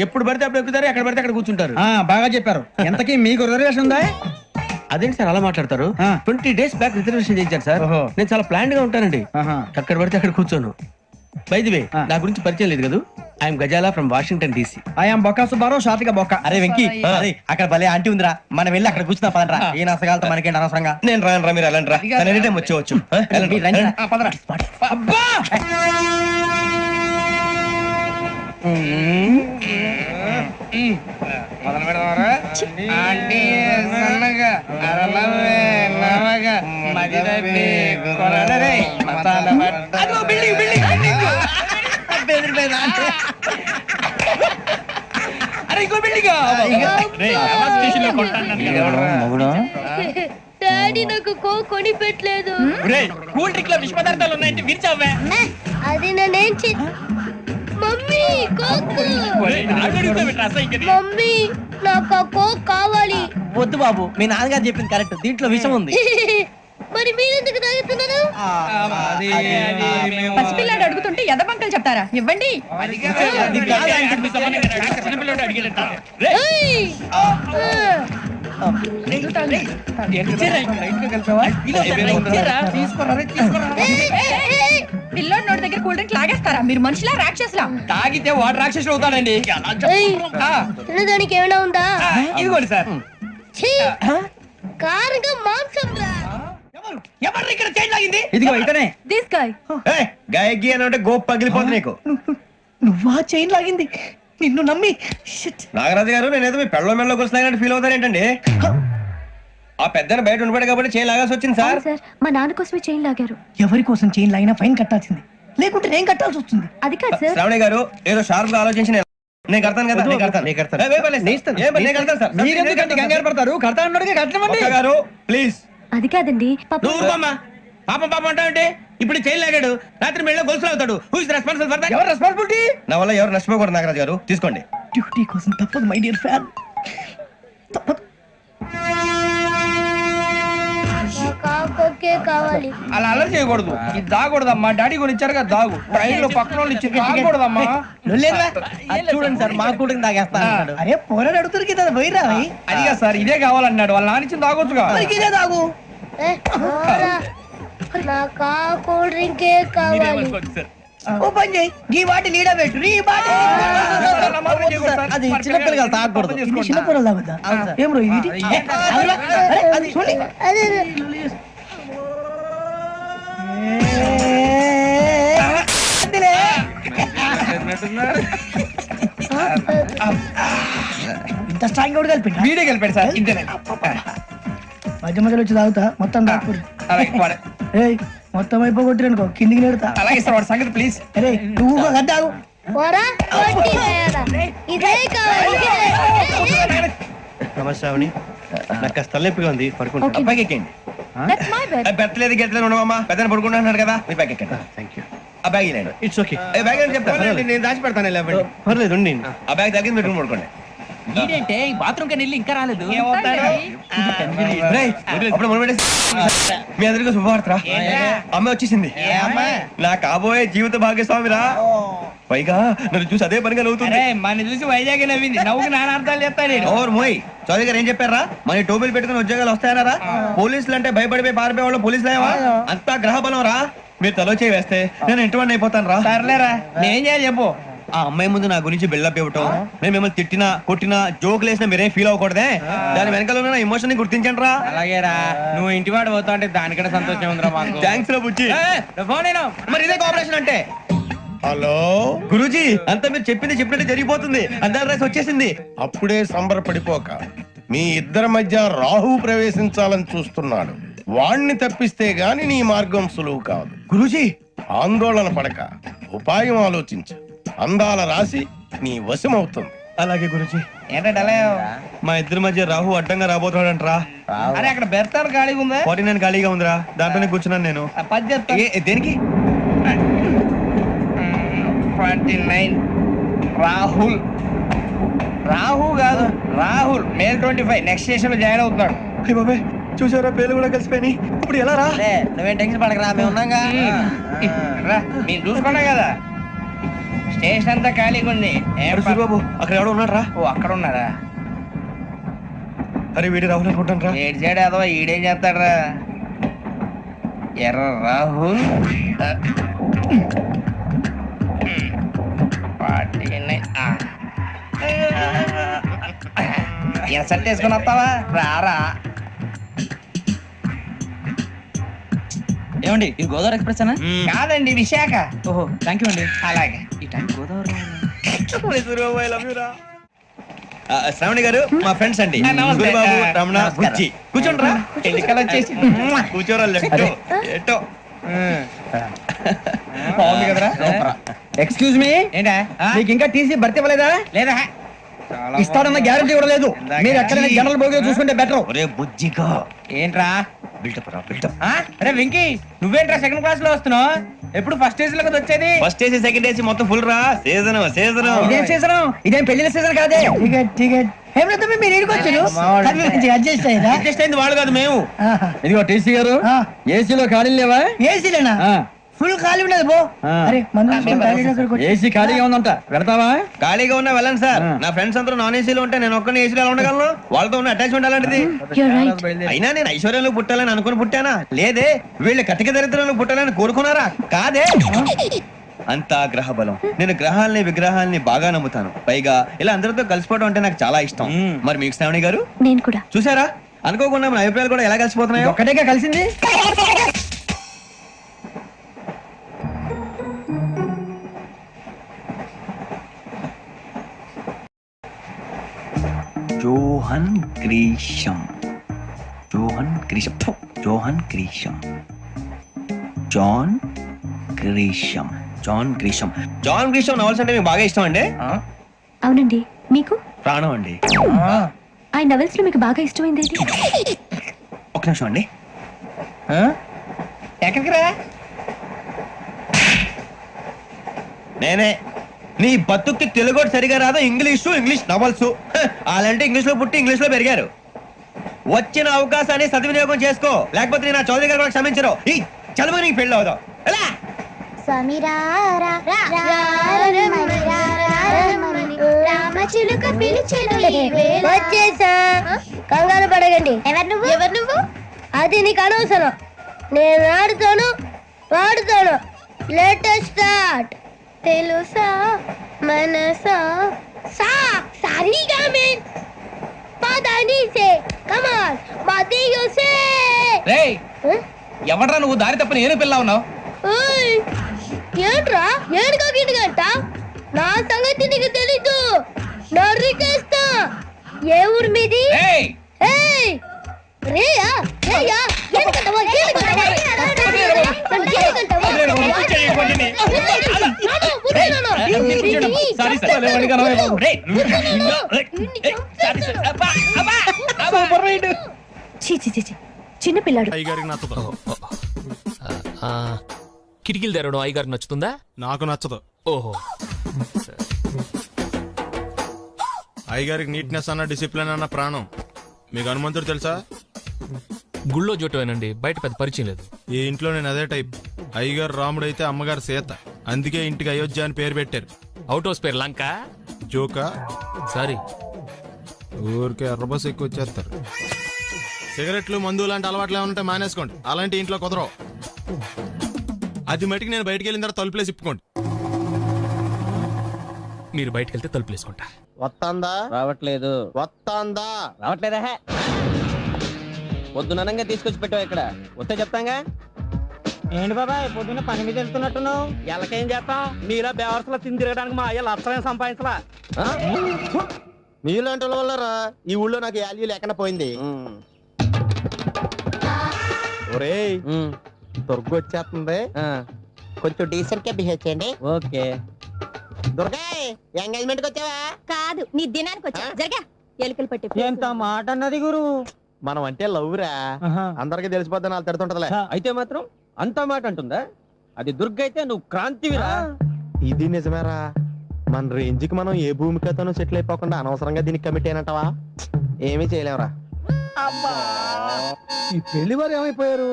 ఎప్పుడు పడితే అప్పుడు ఎక్కుతారు, ఎక్కడ పడితే అక్కడ కూర్చుంటారు. బాగా చెప్పారు. ఎంతకీ మీకు రిజర్వేషన్ ఉందా? అదేంటి సార్ అలా మాట్లాడతారు? 20 days బ్యాక్ రిజర్వేషన్ చేయించారు సార్. నేను చాలా ప్లాన్డ్ గా ఉంటానండి. అక్కడ పడితే అక్కడ కూర్చోను. బై ది వే, నా గురించి పరిచయం లేదు కదా. I'm Ghazala from Washington DC. I'm Bokka Subbarao, షాతిక బొక్క. అరే వెంకీ, అక్కడ భలే ఆంటీ ఉందిరా, మనం వెళ్ళి అక్కడ కూర్చున్నా పదరా. ఏ నసగాలతో మనకేంటి అనవసరంగా. నేను రాను రా, మీరు వెళ్ళండి రా. ఎనీ టైం వచ్చేవచ్చు. అబ్బా మొదలు పెడదామరా? ఆంటీ సన్నగా అరలవే నవగా మదిరపి కొరడరే మసాలా పట్ట. అదో బిల్డింగ్ బిల్డింగ్ బిల్డింగ్. బెదిరిపోయింది ఆంటీ. అరే ఇంకో బిల్డింగ్. డాడీ నాకు కోక్ కొని పెట్టలేదు. కూల్ డ్రింక్ లో విష పదార్థాలు ఉన్నాయంటే విరిచావే. అది నేనేం మమ్మీ కోక్. మమ్మీ నాకు ఆ కోక్ కావాలి. వద్దు బాబు, మీ నాన్నగారు చెప్పింది కరెక్ట్, దీంట్లో విషం ఉంది. మరి మీరెందుకు తాగుతున్నారు? పసిపిల్లాడు అడుగుతుంటే ఎదబంకలు చెప్తారా? ఇవ్వండి. పిల్లోడి నోటి దగ్గర కూల్ డ్రింక్ లాగేస్తారా? మీరు మనుషులా రాక్షసులా? తాగితే వాడు రాక్షసుడు అవుతాడండి. తినడానికి ఏమైనా ఉందా? ఇదిగోండి సార్. కారంగా మాంసం రా. ఎవరు ఇక్కడ చైన్ లాగింది? ఇదిగో ఇతనే. This guy. గాయకి అని అంటే గోప్ పగిలిపోతుంది నీకు. నువ్వా చైన్ లాగింది? నిన్ను నమ్మి. నాగరాజు గారు, నేనేదో మీ పెళ్ళ మెళ్ళ కొలుస్తానట్టు ఫీల్ అవుతారేంటండి? ఆ పెద్దని బయట ఉండిపోయాడు కాబట్టి చైన్ లాగాల్సి వచ్చింది సార్. మా నాన్న కోసమే చైన్ లాగారు. ఎవరి కోసం చైన్ లాగినా ఫైన్ కట్టాల్సింది, లేకుంటే నేను కట్టాల్సి వస్తుంది. అది కాదు సార్. శ్రావణి గారు ఏదో షార్ప్ గా ఆలోచించి నేను కడతాను కదా. మీరెందుకంటే కంగారు పడతారు? కడతా అన్నాడుగా కట్టమండి గారు, ప్లీజ్. అది కాదండి. పాపం పాపం అంటావంటే ఇప్పుడు చైన్ లాగాడు, రాత్రి మెళ్ళ గొలుసులు అవుతాడు. Who is responsible for that? ఎవరు రెస్పాన్సిబిలిటీ? నా వల్ల ఎవరు నష్టపోకూడదు నాగరాజు గారు, తీసుకోండి. డ్యూటీ కోసం తప్పదు మై డియర్ ఫ్యాన్, తప్పదు. కేక్ కావాలి. అలా అల్లరి చేయకూడదు. ఇది దాగకూడదమ్మా. డాడీ కొని ఇచ్చారు కదా దాగు. ట్రైన్ లో పక్కన వాళ్ళు ఇచ్చి దాగకూడదమ్మా. చూడండి సార్ మా కూడా తాగేస్తా. అరే పోరాడు అడుగుతారు కదా పోయిరా. అదిగా సార్ ఇదే కావాలన్నాడు. వాళ్ళ నాన్న ఇచ్చింది తాగొచ్చుగా. ఇదే తాగు. నాకు కూల్ డ్రింక్ కేక్ కావాలి. ఓ పని చేయి. ఈ వాటి లీడ పెట్టు. ఈ వాటి అది చిన్నపిల్లలు కదా తాగకూడదు. చిన్నపిల్లలు తాగుతా. ఏం రో ఇది? అది చూడండి. ఇంత స్ట్రాంగ్ కూడా కలిపి వీడియో కలిపాడు సార్. ఇంతేనే మధ్య మధ్యలో వచ్చి తాగుతా. మొత్తం తాగకూడదు. ఏయ్ మొత్తం అయిపోగొట్టిరనుకో కిందికి నేడుతా. అలాగే సార్ వాడి సంగతి ప్లీజ్. అరే నువ్వు గద్దాగు. నమస్తే శ్రావణి. నాకు కాస్త తలెప్పిగా ఉంది, పడుకుంటా. అబ్బాయికి ఎక్కండి. పెట్టలేదు గెట్టలేదు ఉండవమ్మా. పెద్ద పడుకుంటున్నాడు కదా, మీ బ్యాగ్ ఎక్కండి. Thank you. ఆ బ్యాగ్ ఇలాండి. It's okay. బ్యాగ్ అని చెప్తాను, నేను దాచి పెడతాను. పర్లేదు ఉండి. ఆ బ్యాగ్ తగ్గింది పెట్టుకుని పడుకోండి. ఏంటంటే బాత్రూమ్ కని వెళ్ళి ఇంకా రాలేదు. మీ అందరికీ శుభవార్తరా. అమ్మ వచ్చేసింది. నా కాబోయే జీవిత భాగ్యస్వామిరా. పైగా నన్ను చూసి అదే పనిగా నవ్వుతుంది. మన చూసి వైజాగ్ నవ్వింది. నవ్వుకి నాన్న అర్థాలు చెప్తాను. ఓర్ మోయ్ చౌదరి గారు ఏం చెప్పారా? మన టోబీలు పెట్టుకుని ఉద్యోగాలు వస్తాయనరా? పోలీసులు అంటే భయపడిపోయి పారిపోయే వాళ్ళు పోలీసులు ఏవా? అంతా గ్రహ బలం రా. మీరు తలో చేయి వేస్తే నేను ఇంటివాడిని అయిపోతాను రా. సర్లేరా నేనేం చేయాలి చెప్పు. ఆ అమ్మాయి ముందు నా గురించి బిల్డప్ ఇవ్వటం, నేను మిమ్మల్ని తిట్టినా కొట్టినా జోకులు వేసినా మీరేం ఫీల్ అవ్వకూడదే. దాని వెనకాల ఉన్న ఎమోషన్ ని గుర్తించండి రా. అలాగేరా నువ్వు ఇంటి వాడు పోతా అంటే దానికంటే సంతోషం ఉందిరా మాకు. థ్యాంక్స్ రా బుజ్జి. మరి ఇదే కోఆపరేషన్ అంటే. హలో గురూజీ, అంతా మీరు చెప్పింది చెప్పినట్టు జరిగిపోతుంది. అందాల రైస్ వచ్చేసింది. అప్పుడే సంబరపడిపోక. మీ ఇద్దరి మధ్య రాహు ప్రవేశించాలని చూస్తున్నాడు. వాణ్ణి తప్పిస్తే గాని నీ మార్గం సులువు కాదు. గురూజీ ఆందోళన పడక ఉపాయం ఆలోచించు. అందాల రాశి నీ వశమవుతుంది. అలాగే గురూజీ. ఏంటంటే మా ఇద్దరి మధ్య రాహు అడ్డంగా రాబోతున్నాడంట్రా. అరే అక్కడ బెర్తాను ఖాళీగా ఉందా? 49 ఖాళీగా ఉందిరా, దాంట్లోనే కూర్చున్నాను నేను. దేనికి? 29 రాహుల్. రాహు కాదు రాహుల్. మే 25 నెక్స్ట్ స్టేషన్ లో జాయిన్ అవుతున్నాడు. బాబాయ్ చూసారా, పేర్లు కూడా కలిసిపోయినాయి. ఇప్పుడు ఎలా రా? నువ్వేం టెన్షన్ పడకరా, మేము ఉన్నాగా. మీరు చూసుకున్నా కదా స్టేషన్ అంతా ఖాళీగా ఉంది. బాబు అక్కడ ఎవడో ఉన్నాడు రా. ఓ అక్కడ ఉన్నారా? అరే వీడి రాహుల్ అనుకుంటాను రా. ఏడు సైడ్ అదో ఈడేం చేస్తాడరా? ఎర్ర రాహుల్. 49. ఎసట్ వేసుకుని వస్తావా? రారా. ఏమండి ఇది గోదావరి ఎక్స్ప్రెస్ అనా? కాదండి విశాఖ. ఓహో థ్యాంక్ యూ అండి. అలాగే ఈ టైం గోదావరి. శ్రావణి గారు మా ఫ్రెండ్స్ అండి. నమస్తే. గురుబాబు, రమణ, బుజ్జి. కూర్చోండి రా. ఎన్నికలు వచ్చేసి కూర్చోరా. లెఫ్ట్ ఎటో. బాగుంది కదరా. ఎక్స్క్యూజ్ మీ, ఏంటా మీకు ఇంకా టీసీ భర్తీ ఇవ్వలేదా? లేదా ఇస్తాడన్న గ్యారంటీ కూడా లేదు. మీరు ఎక్కడైనా జనరల్ బోగిలో చూసుకుంటే బెటర్. ఒరే బుజ్జిగా ఏంట్రా బిల్డప్ రా, బిల్డప్. అరే వెంకీ నువ్వేంట్రా సెకండ్ క్లాస్ లో వస్తున్నావు? ఎప్పుడు ఫస్ట్ ఏజ్ లో కదా వచ్చేది? ఫస్ట్ ఏసీ సెకండ్ ఏసీ మొత్తం ఫుల్ రా. Season season. ఇదేం సీజన్? ఇదేం పెళ్లిన సీజన్ కాదే. టికెట్ టికెట్ మీరు ఇడికొచ్చారు. అడ్జస్ట్ అయ్యిందా? అడ్జస్ట్ అయింది వాళ్ళు కాదు, మేము. ఇదిగో టీసీ గారు, ఏసీలో ఖాళీ లేవా? ఏసీలేనా? ఫుల్ ఖాళీ ఉండదు పో. అరే ఏసీ ఖాళీగా ఉందంట, పెడతావా? ఖాళీగా ఉన్నా వెళ్ళండి సార్. నా ఫ్రెండ్స్ అందరూ నాన్ ఏసీలో ఉంటే నేను ఒక్కనే ఏసీలో ఎలా ఉండగలను? వాళ్ళతో ఉన్న అటాచ్మెంట్ అలాంటిది. అయినా నేను ఐశ్వర్యంలో పుట్టాలని అనుకుని పుట్టానా? లేదే. వీళ్ళు కటిక దరిద్రంలో పుట్టాలని కోరుకున్నారా? కాదే. అంతా గ్రహ బలం. నేను గ్రహాలని విగ్రహాలని బాగా నమ్ముతాను. పైగా ఇలా అందరితో కలిసిపోవడం అంటే నాకు చాలా ఇష్టం. మరి మీకు శ్రావణి గారు? నేను కూడా. చూసారా, అనుకోకుండా మన అభిప్రాయాలు కూడా ఎలా కలిసిపోతున్నాయి. ఒక్కటేగా కలిసింది. Johan Grisham. Johan Grisham. Johan Grisham. John Grisham. John Grisham. John Grisham novels అంటే మీకు బాగా ఇష్టం అండి? అవునండి. మీకు? ప్రాణం అండి. ఆ నవల్స్ లో మీకు బాగా ఇష్టమైంది? ఒక నిమిషం అండి. ఎక్కడికి రా? నేనే. నీ బతుక్కి తెలుగు సరిగా రాదు, ఇంగ్లీష్ నవల్స్. అలాంటి ఇంగ్లీష్ లో పుట్టి ఇంగ్లీష్ లో పెరిగారు. వచ్చిన అవకాశాన్ని సద్వినియోగం చేసుకో, లేకపోతే నేను నా చౌదరి గారు కూడా క్షమించరు. ఈ చదువు నీకు పెళ్ళి అవుదాం. ఎలా వచ్చేసా, కంగారు పడగండి. ఎవరు నువ్వు? అది నీకు అనవసరం. నేను ఆడుతాను, పాడుతాను. Latest start. తెలుసా మనసా సా సారీగా మెన్ పదని సే కమాన్ మదియో సే. రేయ్ ఎవడ్రా నువ్వు? దారి తప్ప నేను పిల్ల ఉన్నావు. ఓయ్ ఏంట్రా ఏడుగా గిడుగంట? నా సంగతి నీకు తెలీదు. నరికేస్తా. ఏ ఊరు మీది? రేయ్ ఏయ్ రేయా రేయా ఏడుగంటవా ఏడుగంటవా సారీ సార్. చిన్న పిల్లాడు. అయ్యగారికి నచ్చదు. కిటికీలు తెరవడం అయ్యగారికి నచ్చుతుందా? నాకు నచ్చదు. ఓహో, అయ్యగారికి నీట్నెస్ అన్న డిసిప్లిన్ అన్న ప్రాణం. మీకు హనుమంతుడు తెలుసా? గుళ్ళో జోటమేనండి, బయట పెద్ద పరిచయం లేదు. ఈ ఇంట్లో నేను అదే టైప్. అయ్యగారు రాముడు అయితే అమ్మగారు సీత. అందుకే ఇంటికి అయోధ్య అని పేరు పెట్టారు. అవుట్ హౌస్ పేరు లంక. జోకా? సారీ, ఊరికే ఎర్రబస్ ఎక్కువ వచ్చేస్తారు. సిగరెట్లు మందు లాంటి అలవాట్లు ఏమంటే మానేసుకోండి. అలాంటి ఇంట్లో కుదరవు. అది మటుకు నేను బయటికి వెళ్ళిన తర్వాత తలుపులేసి ఇప్పుకోండి. మీరు బయటకు వెళ్తే తలుపులు వేసుకుంటా. వస్తాందా? రావట్లేదు. వస్తాందా? రావట్లేదా? పొద్దుననంగా తీసుకొచ్చి పెట్టావు ఇక్కడ. వస్తే చెప్తాంగా. ఏంటి బాబాయ్ పొద్దున్న పని మీద వెళ్తున్నట్టున్నావు? ఎలాకేం చేస్తాం? మీలా బేవర్సలా తిని తిరగడానికి మా అయ్య లక్షణం సంపాదించలా. మీలాంటి వాళ్ళ వల్లరా ఈ ఊళ్ళో నాకు వాల్యూ లేకుండా పోయింది. ఒరేయ్ దుర్గ వచ్చేస్తుంది, కొంచెం డీసెంట్ గా బిహేవ్ చేయండి. ఓకే. దుర్గా ఎంగేజ్మెంట్ కి వచ్చావా? కాదు, నీ దినానికి వచ్చా. జరగా ఎలుకలు పట్టి. ఎంత మాట అన్నది గురు. మనం అంటే లవ్ రా, అందరికి తెలిసిపోద్దని వాళ్ళు తిడుతుంటదిలే. అయితే మాత్రం అంత మాట అంటుందా? అది దుర్గ అయితే నువ్వు క్రాంతివిరా. ఇది నిజమేరా. మన రేంజ్ కి మనం ఏ భూమికతోనూ సెటిల్ అయిపోకుండా అనవసరంగా దీనికి కమిట్ అయినట్టవా? ఏమీ చేయలేవురా. ఈ పెళ్లి వారు ఏమైపోయారు?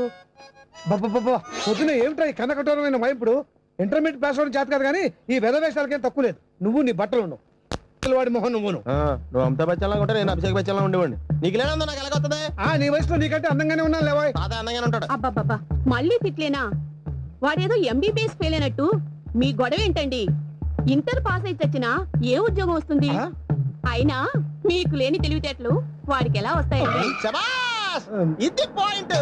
పొద్దున ఏమిటా ఈ కన్నకఠోరమైన వైపుడు? ఇంటర్మీడియట్ పాస్ అవడం చేత కాదు కానీ ఈ వెధవేషాలకేం తక్కువ లేదు. నువ్వు నీ బట్టలు ఉన్నావు, వాడి మొహం నువ్వును. నువ్వు అమితాబ్ బచ్చన్ లాగా ఉంటే నేను అభిషేక్ బచ్చన్ లాగా ఉండేవాడిని. నీకు లేనందో నాకు ఎలాగొస్తుంది? నీ వయసులో నీకంటే అందంగానే ఉన్నాను లేవాయ్. అదే అందంగానే ఉంటాడు. అబ్బబ్బబ్బా మళ్ళీ తిట్లేనా? వాడేదో ఎంబీబీఎస్ ఫెయిల్ అయినట్టు మీ గొడవ ఏంటండి? ఇంటర్ పాస్ అయితే వచ్చినా ఏ ఉద్యోగం వస్తుంది? అయినా మీకు లేని తెలివితేటలు వాడికి ఎలా వస్తాయండి? ఇది పాయింట్.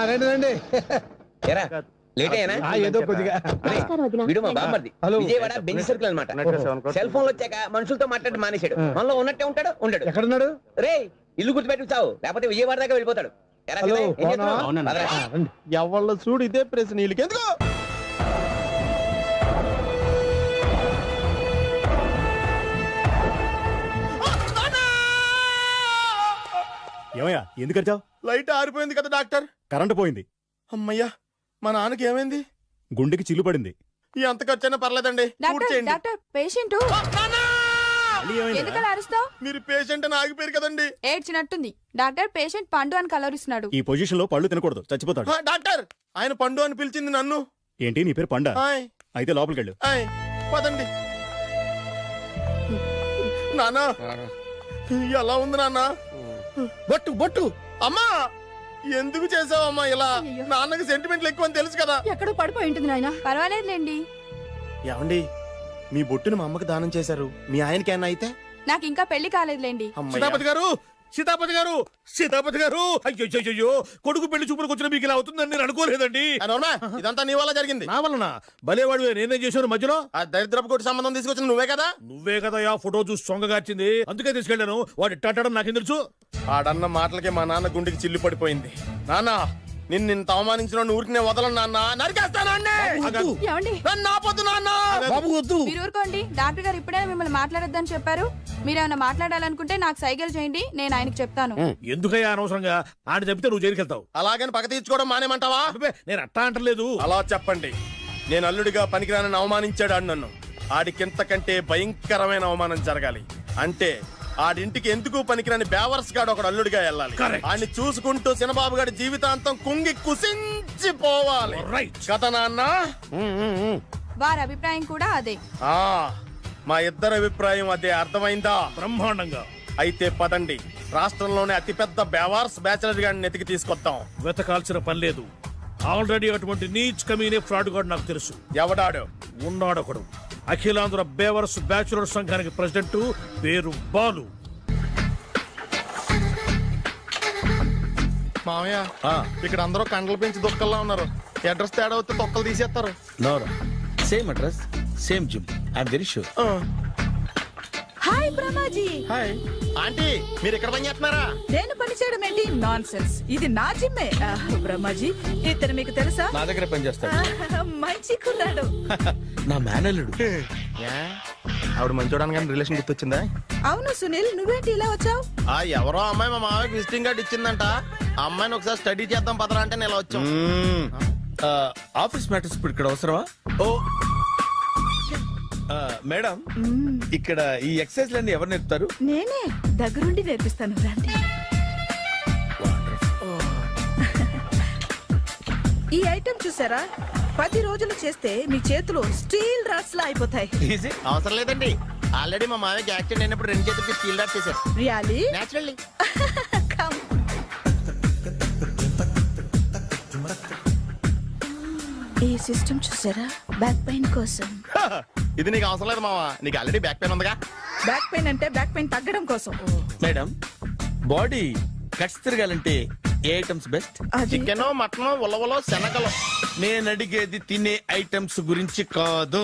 రండి రండి. ఏదో కొద్దిగా విజయవాడ బెంచ్ సర్కిల్ అనమాట. సెల్ ఫోన్ వచ్చాక మనుషులతో మాట్లాడి మానేశాడు. మనలో ఉన్నట్టే ఉంటాడు. ఉండడు. ఎక్కడున్నాడు? రే ఇల్లు గుర్తుపెట్టి చావు, లేకపోతే విజయవాడ దాకా వెళ్ళిపోతాడు. ఎవళ్ళ చూడు ఇదే ప్రశ్న. వీళ్ళకి ఎందుకు? ఏమయ్యా ఎందుకు వచ్చావు? లైట్ ఆరిపోయింది కదా డాక్టర్. కరెంటు పోయింది. అమ్మయ్యా, మా నాన్నకి ఏమైంది? గుండెకి చిల్లు పడింది. ఎంత ఖర్చైనా పర్లేదండి. పేషెంట్ మీరు పేషెంట్ అని ఆగిపోయారు కదండి. ఏడ్చినట్టుంది. డాక్టర్ పేషెంట్ పండు అని కలవరిస్తున్నాడు. ఈ పొజిషన్ లో పళ్ళు తినకూడదు, చచ్చిపోతాడు. డాక్టర్ ఆయన పండు అని పిలిచింది నన్ను. ఏంటి నీ పేరు పండా? అయితే లోపలికి వెళ్ళు. పదండి. నాన్న ఎలా ఉంది నాన్న? బొట్టు బొట్టు. అమ్మా ఎందుకు చేసావమ్మా ఇలా? నాన్నకి సెంటిమెంట్లు ఎక్కువ అని తెలుసు కదా. ఎక్కడో పడిపోయి ఉంటుంది నాయన. పర్వాలేదులేండి. ఏమండి మీ బొట్టుని మా అమ్మకి దానం చేశారు, మీ ఆయనకి ఏమన్నా అయితే? నాకు ఇంకా పెళ్లి కాలేదులేండి. సీతాపతి గారు, సీతాపతి గారు, సీతాపతి గారు, అయ్యో కొడుకు పెళ్లి చూపులకు వచ్చిన మీకు ఇలా అవుతుందని నేను అనుకోలేదండి. ఇదంతా నీ వల్ల జరిగింది. నా వలన? భలేవాడు, నేనేం చేశాను మధ్యలో? ఆ దరిద్రపు కొట్టి సంబంధం తీసుకొచ్చిన నువ్వే కదా. నువ్వే కదా ఆ ఫోటో చూసి సొంగగార్చింది, అందుకే తీసుకెళ్ళాను. వాడు ఇట్టాడడం నాకేం తెలుసు? ఆడన్న మాటలకే మా నాన్న గుండెకి చిల్లు పడిపోయింది. నాన్న నిన్ను ఇంత అవమానించిన ఊరికి నేను వదలను నాన్న. నరికేస్తాను. మీరు ఊరుకోండి. డాక్టర్ గారు ఇప్పుడైనా మిమ్మల్ని మాట్లాడొద్దని చెప్పారు. మీరేమైనా మాట్లాడాలనుకుంటే నాకు సైగలు చేయండి, నేను ఆయనకు చెప్తాను. ఎందుకయ్యా అనవసరంగా? ఆయన చెప్తే నువ్వు జైలుకి వెళ్తావు. అలాగని పక్క తీర్చుకోవడం మానేమంటావా? నేను అట్టా అంటలేదు. అలా చెప్పండి. నేను అల్లుడిగా పనికిరానని అవమానించాడు ఆడు నన్ను. ఆడికింతకంటే భయంకరమైన అవమానం జరగాలి. అంటే ఆడింటికి ఎందుకు పనికిరాని బేవర్స్ గాడు ఒకడు అల్లుడిగా వెళ్ళాలి. ఆడిని చూసుకుంటూ చిన్నబాబు గారి జీవితాంతం కుంగి కుసించిపోవాలి. కదా నాన్న? వారి అభిప్రాయం కూడా అదే. మా ఇద్దరి అభిప్రాయం అదే. అర్థమైందా? బ్రహ్మాండంగా. అయితే పదండి, రాష్ట్రంలోనే అతిపెద్ద బేవార్స్ బ్యాచిలర్ గాడిని ఎతికి తీసుకొద్దాం. వెతకాల్సిన పని లేదు. ఆల్రెడీ అటువంటి నీచ్ కమీనే ఫ్రాడ్ గాడు నాకు తెలుసు. ఎవడాడు? ఉన్నాడొకడు. అఖిలాంధ్ర బేవర్స్ బ్యాచులర్ సంఘానికి ప్రెసిడెంట్, పేరు బాలు. మామయ్య, ఇక్కడ అందరూ కండలు పెంచి దుక్కల్లా ఉన్నారు. అడ్రస్ తేడా వస్తే తొక్కలు తీసేస్తారు. నోరా same address same gym. I'm very sure. Hi Brahmaji. Hi aunty, మీరు ఇక్కడ పని చేస్తున్నారా? నేను పని చేయడం ఏంటి? Nonsense. ఇది నా జిమ్మే. బ్రహ్మాజీ, ఇతను మీకు తెలుసా? నా దగ్గర పని చేస్తాడు. మంచి కుర్రాడు. నా మేనల్లుడు. ఆవిడ మంచి చూడడానికి రిలేషన్ గుర్తొచ్చిందా? అవును సునీల్, నువ్వేంటి ఇలా వచ్చావు? ఎవరో అమ్మాయి మా మామయ్యకి విజిటింగ్ కార్డు ఇచ్చిందంట. ఆ అమ్మాయిని ఒకసారి స్టడీ చేద్దాం పదరా అంటే నేను ఇలా వచ్చాం. ఆఫీస్ మ్యాటర్స్ ఇప్పుడు ఇక్కడ అవసరమా? ఓ మేడం, ఇక్కడ ఈ ఎక్సర్సైజ్ లన్నీ ఎవరు నేర్పుతారు? నేనే దగ్గరుండి నేర్పిస్తాను, రండి. ఈ ఐటెం చూసారా? 10 రోజులు చేస్తే మీ చేతులు స్టీల్ రాట్స్ లా అయిపోతాయి. అవసరం లేదండి, ఆల్రెడీ మా మామయ్యకి యాక్సిడెంట్ అయినప్పుడు 2 చేతులకి స్టీల్ డాట్ చేశారు. రియల్లీ? నేచురల్లీ. ఈ సిస్టమ్ చూసారా? బ్యాక్ పెయిన్ కోసం. ఇది నీకు అవసరం లేదు మావా, నీకు ఆల్రెడీ బ్యాక్ పెయిన్ ఉందిగా. బ్యాక్ పెయిన్ అంటే బ్యాక్ పెయిన్ తగ్గడం కోసం. మేడం, బాడీ కట్స్ తిరగాలంటే ఏ ఐటమ్స్ బెస్ట్? చికెన్, మటన్, ఉలవలో, శనగలు. నేను అడిగేది తినే ఐటమ్స్ గురించి కాదు,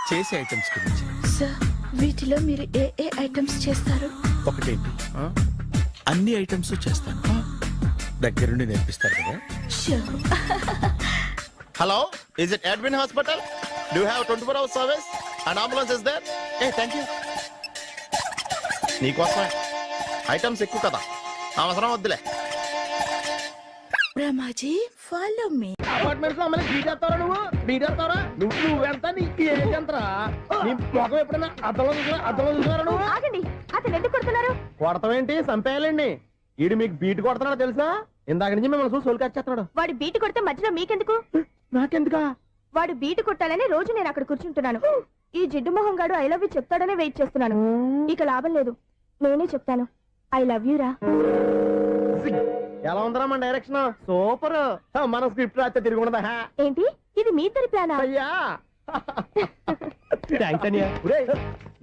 చేసే ఐటమ్స్ గురించి. సార్, వీటిలో మీరు ఏ ఏ ఐటమ్స్ చేస్తారు? ఒకటేంటి, అన్ని ఐటమ్స్ చేస్తాను. దగ్గరుండి నేర్పిస్తారు కదా. Hello, is it admin hospital? Do have 24 hours service and ambulance is there? Thank you. నీకోసమే. ఐటమ్స్ ఎక్కువ కదా, అవసరం వద్దులే. Brahmaji, follow me. అపార్ట్మెంట్స్ లో అమ్మని బీటేస్తారా? నువ్వు వెళ్తా నీకు ఏంటంతరా? నీ మొఖం ఎప్పుడైనా అద్దంలో చూసారా నువ్వు? ఆగండి, అతను ఎందుకు కొడుతున్నారు? కొడతావేంటి? చంపేయాలండి. ఈడు మీకు బీట్ కొడుతున్నాడు తెలుసా? ఇందాక నుంచి మిమ్మల్ని చూసి సోలు కచ్చేస్తున్నాడు. వాడు బీటు కొడితే మధ్యలో మీకెందుకు? నాకెందుకా? వాడు బీటు కొట్టాలని రోజు నేను అక్కడ కూర్చుంటున్నాను. ఈ జిడ్డు మొహం గాడు ఐ లవ్ యూ చెప్తాడనే వెయిట్ చేస్తున్నాను. ఇక లాభం లేదు, నేనే చెప్తాను. ఐ లవ్ యూ రా. ఎలా ఉందరా మన డైరెక్షన్? సూపర్. మన స్క్రిప్ట్ రాస్తే తిరిగి ఉండదా? ఏంటి ఇది మీ ఇద్దరి ప్లానా? అయ్యా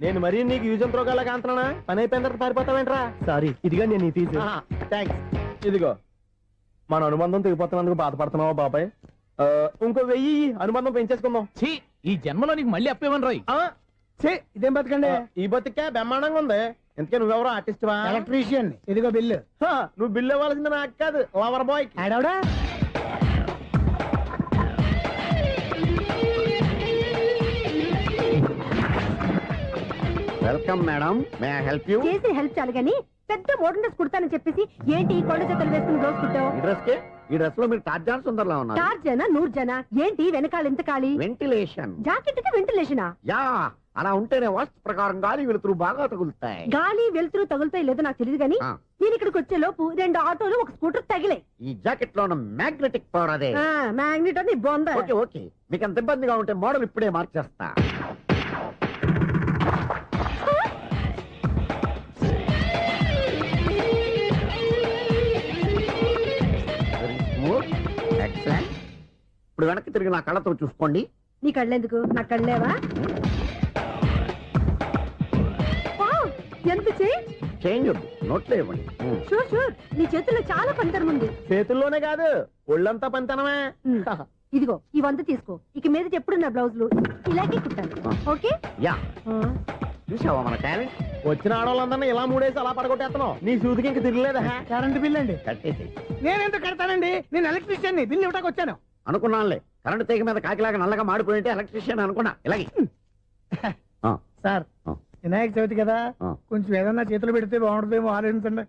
నేను మరీ నీకు యూజ్ అంత రోగాలకు అంటున్నా. పని అయిపోయిన తర్వాత పారిపోతావేంట్రా? సారీ, ఇదిగా నేను తీసి. థ్యాంక్స్. ఇదిగో, మన అనుబంధం తెగిపోతున్నందుకు బాధపడుతున్నావా బాబాయ్? ఇంకో 1000 అనుబంధం పెంచేసుకుందాం. ఈ జన్మలో నీకు మళ్ళీ అప్పేమని రాయి. ఇదేం బతకండి? ఈ బతికే బ్రహ్మాండంగా ఉంది. ఎందుకే నువ్వెవరో ఆర్టిస్ట్ వా? ఎలక్ట్రీషియన్. ఇదిగో బిల్లు. నువ్వు బిల్లు ఇవ్వాల్సింది నాకు కాదు, లవర్ బాయ్. ఆడవడా? Welcome madam, may I help you? చేసి హెల్ప్ చాలు గానీ పెద్ద మోడల్ డ్రెస్ కుడతానని చెప్పేసి ఏంటి కొండ జతలు వేసుకుని రోజు కుట్టావు? ఈ డ్రెస్ లో మీరు టార్జాన్ సుందర్లా ఉన్నారు. 4 జన 100 జన ఏంటి వెనకాల ఎంత ఖాళీ? వెంటిలేషన్. జాకెట్ కి వెంటిలేషనా? యా, అలా ఉంటేనే వాస్తు ప్రకారం గాలి వెలుతురు బాగా తగులుతాయి. గాలి వెలుతురు తగులుతాయి లేదో నాకు తెలియదు గానీ నేను ఇక్కడికి వచ్చే లోపు 2 ఆటోలు 1 స్కూటర్ తగిలే. ఈ జాకెట్ లో ఉన్న మ్యాగ్నెటిక్ పవర్ అదే. మ్యాగ్నెట్ అని బొంద. ఓకే ఓకే, మీకు అంత ఇబ్బందిగా ఉంటే మోడల్ ఇప్పుడే మార్చేస్తా. ఇప్పుడు వెనక్కి తిరిగి నా కళ్ళతో చూసుకోండి. నీ కళ్ళెందుకు? నా కళ్ళేవా? ఎంత చేంజ్ వద్దు, నోట్లో ఇవ్వండి. షూర్ షూర్, నీ చేతుల్లో చాలా పంతరం ఉంది. చేతుల్లోనే కాదు, ఒళ్ళంతా పంతనమే. ఇదిగో ఈ 100 తీసుకో. ఇక మీద ఎప్పుడు నా బ్లౌజులు ఇలాగే కుట్టాను. ఓకే? యా. చూసావా మన టాలెంట్? వచ్చిన ఆడవాళ్ళందరినీ ఇలా మూడేసి అలా పడగొట్టేస్తున్నావు. నీ సూదికి ఇంక తిరగలేదా? కరెంట్ బిల్ అండి. కట్టేసి. నేనెందుకు కడతానండి? నేను ఎలక్ట్రీషియన్ ని. బిల్లు ఇవ్వడానికి వచ్చాను. అనుకున్నానులే, కరెంట్ తీగ మీద కాకిలాగా నల్లగా మాడిపోయింటే ఎలక్ట్రీషియన్ అనుకున్నా. ఇలాగే సార్, వినాయక చవితి కదా, కొంచెం ఏదన్నా చేతులు పెడితే బాగుంటుందేమో ఆలోచించండి.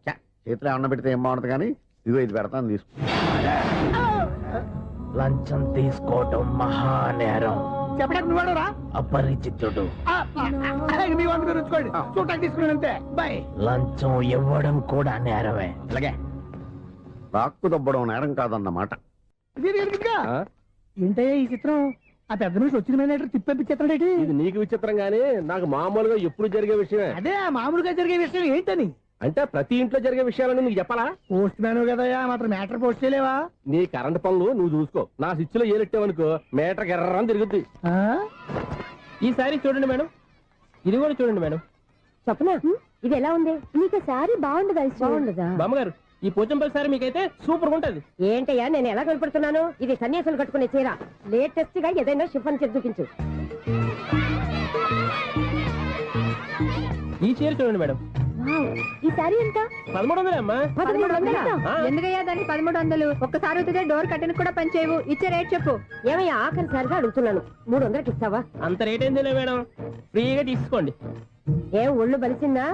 చేతిలో ఏమన్నా పెడితే ఏం బాగుంటుంది కానీ ఇదిగో ఇది పెడతాను, తీసుకో. లంచం తీసుకోవటం మహానేరం. చెప్పడానికి నువ్వాడరా అపరిచితుడు మీ వంట మీరు ఉంచుకోండి చూడటానికి తీసుకున్నాను అంతే బాయ్. లంచం ఇవ్వడం కూడా నేరమే. అలాగే రాక్కు దబ్బడం నేరం కాదన్నమాట. ఏంటయ్యా ఈ చిత్రం? ఆ పెద్ద మనిషి వచ్చిన మేనేటర్ తిప్పించేస్తాడేటి? ఇది నీకు విచిత్రం గానీ నాకు మామూలుగా ఎప్పుడు జరిగే విషయమే. అదే ఆ మామూలుగా జరిగే విషయం ఏంటని? అంటే ప్రతి ఇంట్లో జరిగే విషయాలని నీకు చెప్పాలా? పోస్ట్ మ్యాన్ కదయ్యా, మాత్రం మ్యాటర్ పోస్ట్ చేయలేవా? నీ కరెంట్ పనులు నువ్వు చూసుకో. నా స్విచ్ లో ఏలెట్టావనుకో మీటర్ ఎర్రని తిరుగుద్ది. ఈసారి చూడండి మేడం, ఇది కూడా చూడండి మేడం. చెప్పనా ఇది ఎలా ఉంది? నీకు సారీ బాగుండదా? బాగుండదా బామ్మగారు, ఈ పోచంపల్లి సారీ మీకైతే సూపర్ ఉంటది. ఏంటయ్యా నేను ఎలా కనపడుతున్నాను? ఇది సన్యాసులు కట్టుకునే చీర. లేటెస్ట్ గా ఏదైనా షిఫన్ చేసి చూపించు. ఈ చీర చూడండి మేడం. ఈ సారీ ఎంత? 1300 అమ్మా. 1300? ఎందుకయ్యా దానికి 1300? ఒక్కసారి అవుతుందే డోర్ కట్టెను కూడా పనిచేయవు. ఇచ్చే రేట్ చెప్పు. ఏమయ్యా ఆఖరిసారిగా అడుగుతున్నాను, 300కి ఇస్తావా? అంత రేట్ ఏందిలే మేడం, ఫ్రీగా తీసుకోండి. ఏం ఒళ్ళు బలిసిందా?